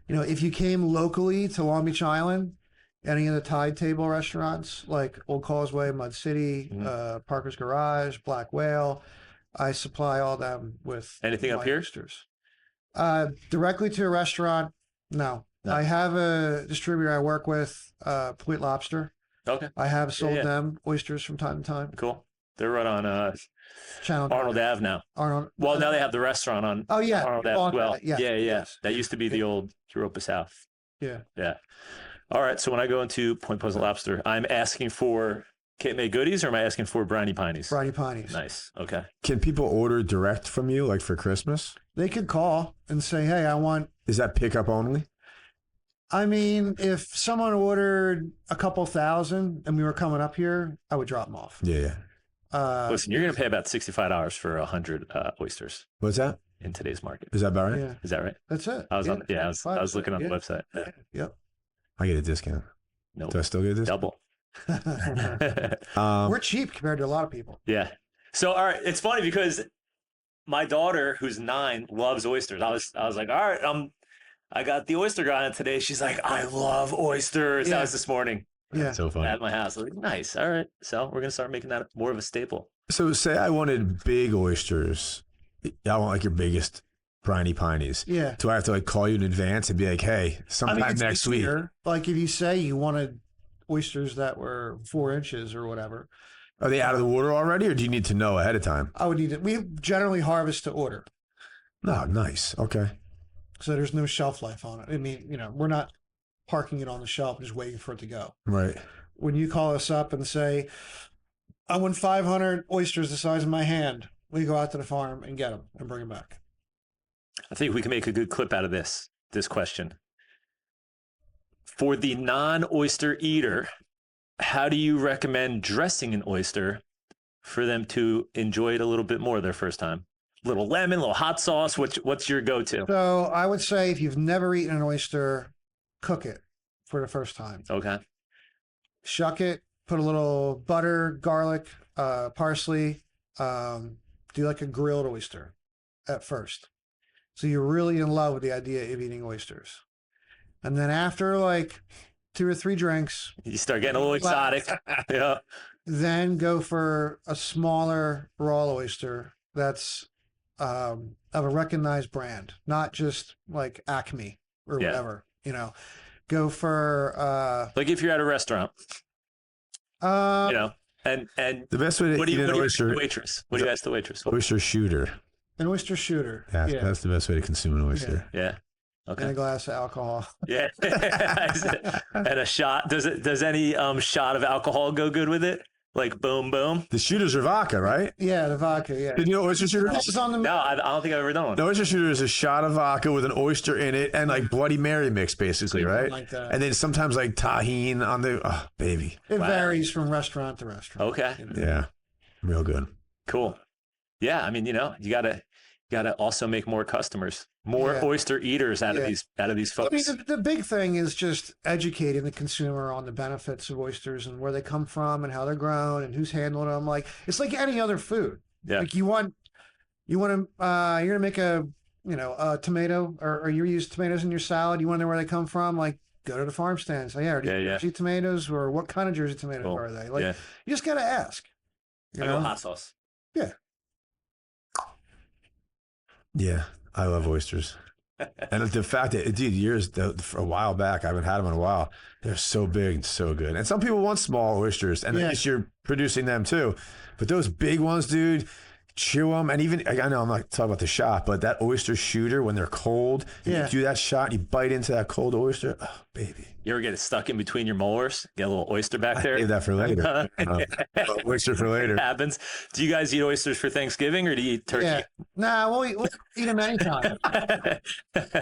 you know, if you came locally to Long Beach Island, any of the Tide Table restaurants like Old Causeway, Mud City, Parker's Garage, Black Whale, I supply all them with anything up here? Oysters. Directly to a restaurant, no. I have a distributor I work with, Point Lobster. Okay. I have sold them oysters from time to time. Cool. They're right on Arnold Ave now. Well, now they have the restaurant on Arnold Ave as well. Yeah. Yes. That used to be the old Europa South. Yeah. Yeah. All right. So when I go into Point Pleasant Lobster, I'm asking for Cape May goodies or am I asking for briny pineys? Briny pineys. Nice. Okay. Can people order direct from you, like for Christmas? They could call and say, hey, I want... Is that pickup only? I mean, if someone ordered a couple thousand and we were coming up here, I would drop them off. Yeah. Listen, you're going to pay about $65 for 100 oysters. What's that? In today's market. Is that about right? Yeah. Is that right? That's it. I was I was looking on the website. Yeah. Yep. I get a discount. No. Do I still get a discount? Double. We're cheap compared to a lot of people. Yeah. So, all right. It's funny because my daughter, who's 9, loves oysters. I was like, all right, I got the oyster guy on today. She's like, I love oysters. Yeah. That was this morning. Yeah. So funny. At my house. I was like, nice. All right. So we're going to start making that more of a staple. So say I wanted big oysters. I want like your biggest briny pineys. Yeah. Do I have to like call you in advance and be like, hey, sometime next week? Like if you say you wanted oysters that were 4 inches or whatever. Are they out of the water already or do you need to know ahead of time? I would need it. We generally harvest to order. Oh, nice. Okay. So there's no shelf life on it. I mean, you know, we're not parking it on the shelf and just waiting for it to go. Right. when you call us up and say, I want 500 oysters the size of my hand, we go out to the farm and get them and bring them back. I think we can make a good clip out of this question. For the non-oyster eater, how do you recommend dressing an oyster for them to enjoy it a little bit more their first time? Little lemon, little hot sauce. What's your go-to? So I would say if you've never eaten an oyster, cook it for the first time. Okay. Shuck it, put a little butter, garlic, parsley. Do like a grilled oyster at first. So you're really in love with the idea of eating oysters. And then after like 2 or 3 drinks, you start getting a little exotic. Yeah. Then go for a smaller raw oyster that's of a recognized brand, not just like Acme or whatever, you know. Go for like if you're at a restaurant, you know, and the best way to eat an oyster. Waitress. What do you ask the waitress? Oyster shooter. An oyster shooter. Yeah, that's the best way to consume an oyster. Yeah. Okay. And a glass of alcohol. Yeah. And a shot. Does any shot of alcohol go good with it? Like boom, boom. The shooters are vodka, right? Yeah, the vodka. Yeah. Did you know oyster shooter? This is on the. No, I don't think I've ever done one. The oyster shooter is a shot of vodka with an oyster in it and like Bloody Mary mix, basically, right? Like that. And then sometimes like tahini on the. Oh, baby. It varies from restaurant to restaurant. Okay. You know? Yeah, real good. Cool. Yeah, I mean, you know, you gotta also make more customers, more oyster eaters out of these folks. I mean, the big thing is just educating the consumer on the benefits of oysters and where they come from and how they're grown and who's handling them. Like it's like any other food. Yeah. Like you want to you're gonna make a tomato or you use tomatoes in your salad. You want to know where they come from. Like go to the farm stand and say, are these Jersey tomatoes or what kind of Jersey tomatoes are they? Like you just gotta ask. You know? Hot sauce. Yeah. Yeah, I love oysters. And the fact that, dude, for a while back, I haven't had them in a while. They're so big and so good. And some people want small oysters, and at least you're producing them too. But those big ones, dude, chew them. And even, I know I'm not talking about the shot, but that oyster shooter, when they're cold, you do that shot, and you bite into that cold oyster. Oh, baby. You ever get it stuck in between your molars? Get a little oyster back there? Save that for later. Oyster for later. It happens. Do you guys eat oysters for Thanksgiving or do you eat turkey? Yeah. Nah, we'll eat them anytime.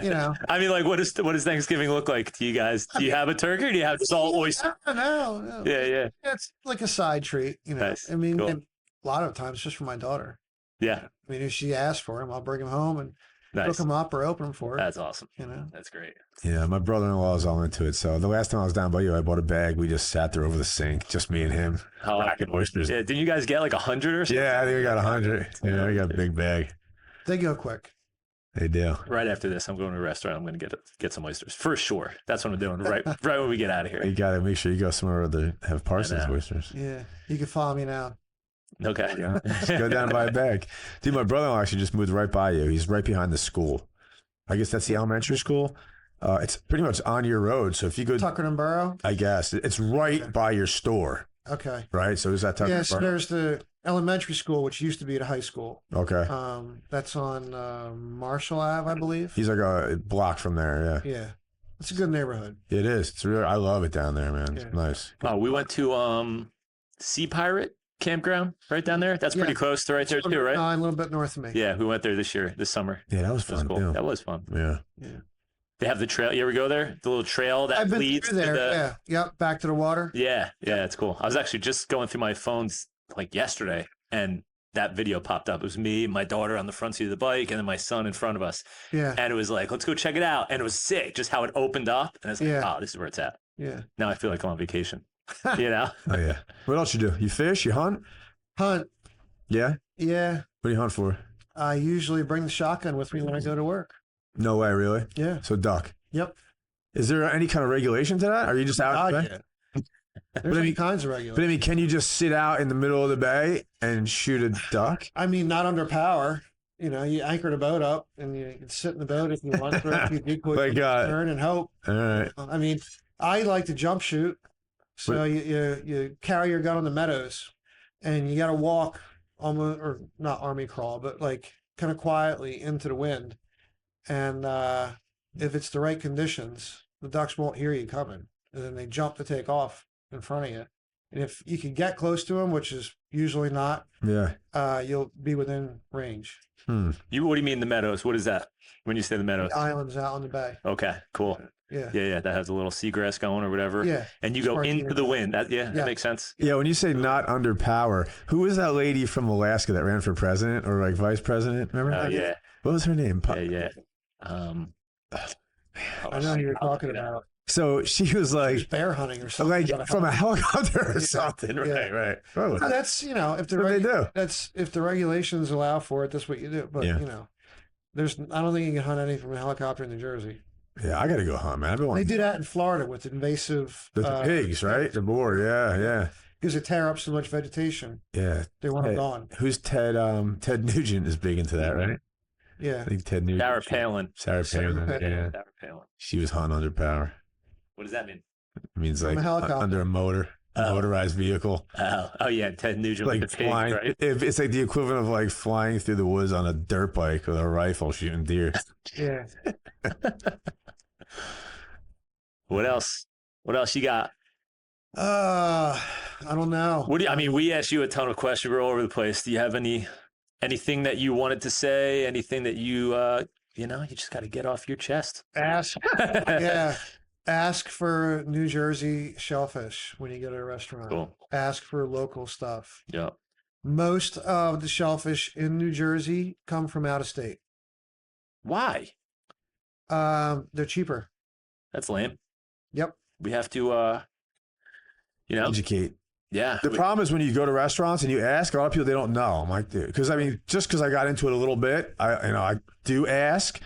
You know. I mean, like, what does Thanksgiving look like to you guys? Do you have a turkey or do you have just all oyster? No. Yeah. It's like a side treat, you know. Nice. I mean, cool. a lot of times just for my daughter. Yeah. I mean, if she asks for them, I'll bring them home and cook them up or open them for her. That's awesome. You know, that's great. Yeah, my brother-in-law is all into it. So the last time I was down by you, I bought a bag. We just sat there over the sink, just me and him, racking oysters. Yeah, didn't you guys get like 100 or something? Yeah, I think we got 100. Yeah, we got a big bag. They go quick. They do. Right after this, I'm going to a restaurant. I'm going to get some oysters for sure. That's what I'm doing right when we get out of here. You got to make sure you go somewhere where they have Parsons oysters. Yeah, you can follow me now. Okay. Yeah. Just go down and buy a bag. Dude, my brother-in-law actually just moved right by you. He's right behind the school. I guess that's the elementary school. It's pretty much on your road. So if you go Tucker and Burrow, I guess it's right by your store. Okay. Right. So is that Tucker? Yes. There's the elementary school, which used to be at a high school. Okay. That's on Marshall Ave, I believe. He's like a block from there. Yeah. Yeah. It's a good neighborhood. It is. It's really. I love it down there, man. It's nice. Oh, we went to Sea Pirate Campground right down there. That's pretty close to right there too, right? A little bit north of me. Yeah, we went there this summer. Yeah, that was fun. Cool. Too. That was fun. Yeah. They have the trail. You ever go there? The little trail that I've been leads through there. to the... Yeah. Yep. Back to the water. Yeah, it's cool. I was actually just going through my phones like yesterday, and that video popped up. It was me, my daughter on the front seat of the bike, and then my son in front of us. Yeah. And it was like, let's go check it out. And it was sick, just how it opened up. And I was like, oh, this is where it's at. Yeah. Now I feel like I'm on vacation. You know? Oh yeah. What else you do? You fish? You hunt? Hunt. Yeah. Yeah. What do you hunt for? I usually bring the shotgun with me when I go to work. No way, really? Yeah. So duck. Yep. Is there any kind of regulation to that? Are you just out? There's all kinds of regulations. But I mean, can you just sit out in the middle of the bay and shoot a duck? I mean, not under power. You know, you anchor the boat up and you can sit in the boat if you want to. You decoy, turn and hope. All right. I mean, I like to jump shoot. So you carry your gun on the meadows and you got to walk almost, or not army crawl, but like kind of quietly into the wind. And if it's the right conditions, the ducks won't hear you coming. And then they jump to take off in front of you. And if you can get close to them, which is usually not, you'll be within range. What do you mean the meadows? What is that when you say the meadows? The islands out on the bay. Okay, cool. Yeah. That has a little seagrass going or whatever. Yeah. And you go into the wind. That makes sense. Yeah, when you say not under power, who was that lady from Alaska that ran for president or like vice president? Remember? Oh, yeah. What was her name? Yeah. I know who you're talking about. So she was like bear hunting or something, like from a helicopter or something. Right. Oh, that's if the regulations allow for it, that's what you do. But I don't think you can hunt anything from a helicopter in New Jersey. Yeah, I got to go hunt, man. They do that in Florida with invasive the pigs, right? The boar, yeah. Because they tear up so much vegetation. Yeah, they want them gone. Who's Ted? Ted Nugent is big into that, right? Yeah, I think Ted Nugent. Sarah Palin. Yeah. Sarah Palin. She was hunting under power. What does that mean? It means like under a motorized vehicle. Oh yeah, Ted Nugent like with the pig, flying. right? It's like the equivalent of like flying through the woods on a dirt bike with a rifle shooting deer. Yeah. What else? What else you got? I don't know. We asked you a ton of questions. We're all over the place. Do you have anything that you wanted to say? Anything that you just got to get off your chest? Ask. Yeah. Ask for New Jersey shellfish when you go to a restaurant. Cool. Ask for local stuff. Yeah. Most of the shellfish in New Jersey come from out of state. Why? They're cheaper. That's lame. Yep. We have to, educate. Yeah. The problem is when you go to restaurants and you ask, a lot of people, they don't know. I'm like, because just because I got into it a little bit, I do ask.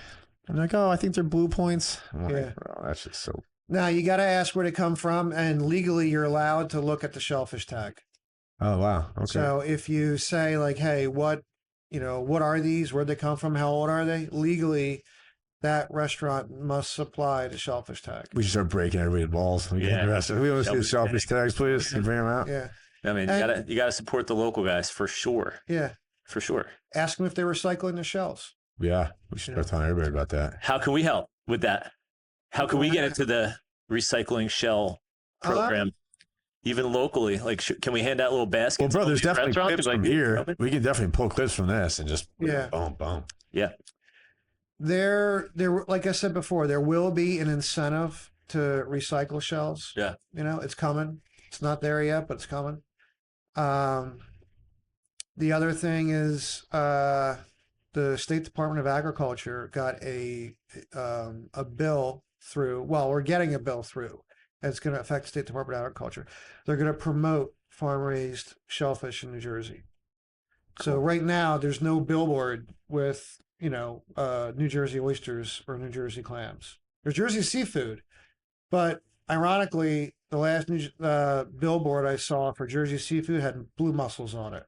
I'm like, oh, I think they're Blue Points. I'm like, bro, that's just so. Now you got to ask where they come from, and legally you're allowed to look at the shellfish tag. Oh wow. Okay. So if you say like, hey, what are these? Where'd they come from? How old are they? Legally, that restaurant must supply the shellfish tag. We should start breaking everybody's balls. We want to see the shellfish tags, please. Can you bring them out? Yeah. You gotta support the local guys for sure. Yeah. For sure. Ask them if they're recycling the shells. Yeah. We should start telling everybody about that. How can we help with that? How can we get into the recycling shell program? Even locally, like, can we hand out little baskets? Well, bro, there's definitely clips from here. We can definitely pull clips from this and just boom. Yeah. There, like I said before, there will be an incentive to recycle shells. Yeah. It's coming. It's not there yet, but it's coming. The other thing is the State Department of Agriculture got a bill through. Well, we're getting a bill through. It's going to affect the State Department of Agriculture. They're going to promote farm-raised shellfish in New Jersey. Cool. So right now, there's no billboard with New Jersey oysters or New Jersey clams. There's Jersey seafood, but ironically, the last billboard I saw for Jersey seafood had blue mussels on it.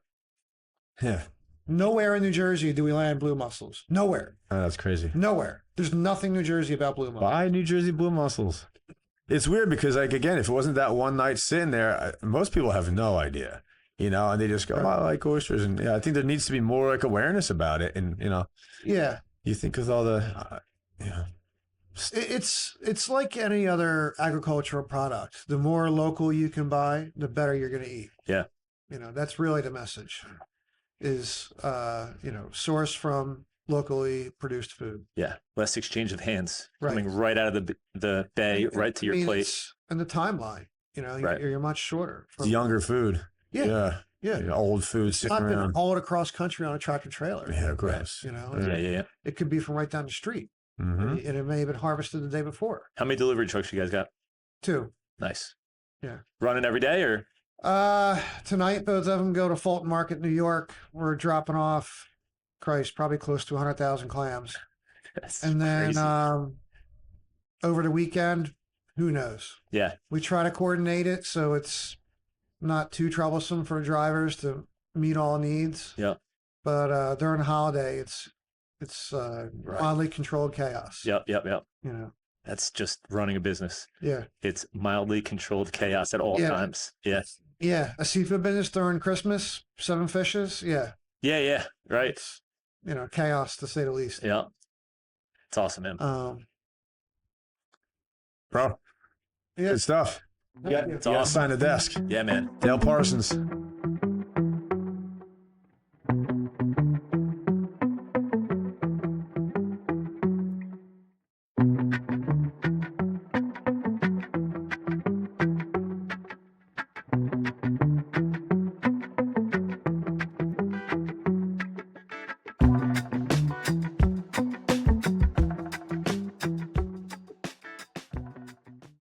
Yeah. Nowhere in New Jersey do we land blue mussels. Nowhere. Oh, that's crazy. Nowhere. There's nothing New Jersey about blue mussels. Why New Jersey blue mussels? It's weird because, like, again, if it wasn't that one night sitting there, most people have no idea, and they just go, oh, I like oysters. And I think there needs to be more like awareness about it. And, you think with all the, It's like any other agricultural product. The more local you can buy, the better you're going to eat. Yeah. That's really the message is, source from locally produced food. Yeah. Less exchange of hands coming right out of the bay, right to your plate. And the timeline, you're much shorter. It's younger food. Yeah. Old food sitting around. Been hauled across country on a tractor trailer. Yeah, gross. Yeah. It could be from right down the street. Mm-hmm. And it may have been harvested the day before. How many delivery trucks you guys got? 2. Nice. Yeah. Running every day or? Tonight, both of them go to Fulton Market, New York. We're dropping off, probably close to 100,000 clams. That's and then crazy. Over the weekend, who knows? Yeah. We try to coordinate it so it's not too troublesome for drivers to meet all needs. Yeah. But during the holiday, it's mildly controlled chaos. Yep. That's just running a business. Yeah. It's mildly controlled chaos at all times. Yeah. Yeah. A seafood business during Christmas, 7 fishes. Yeah. Yeah. Right. It's, chaos to say the least. Yeah. It's awesome, man. Bro. Yeah. Good stuff. You got to sign the desk. Yeah, man. Dale Parsons.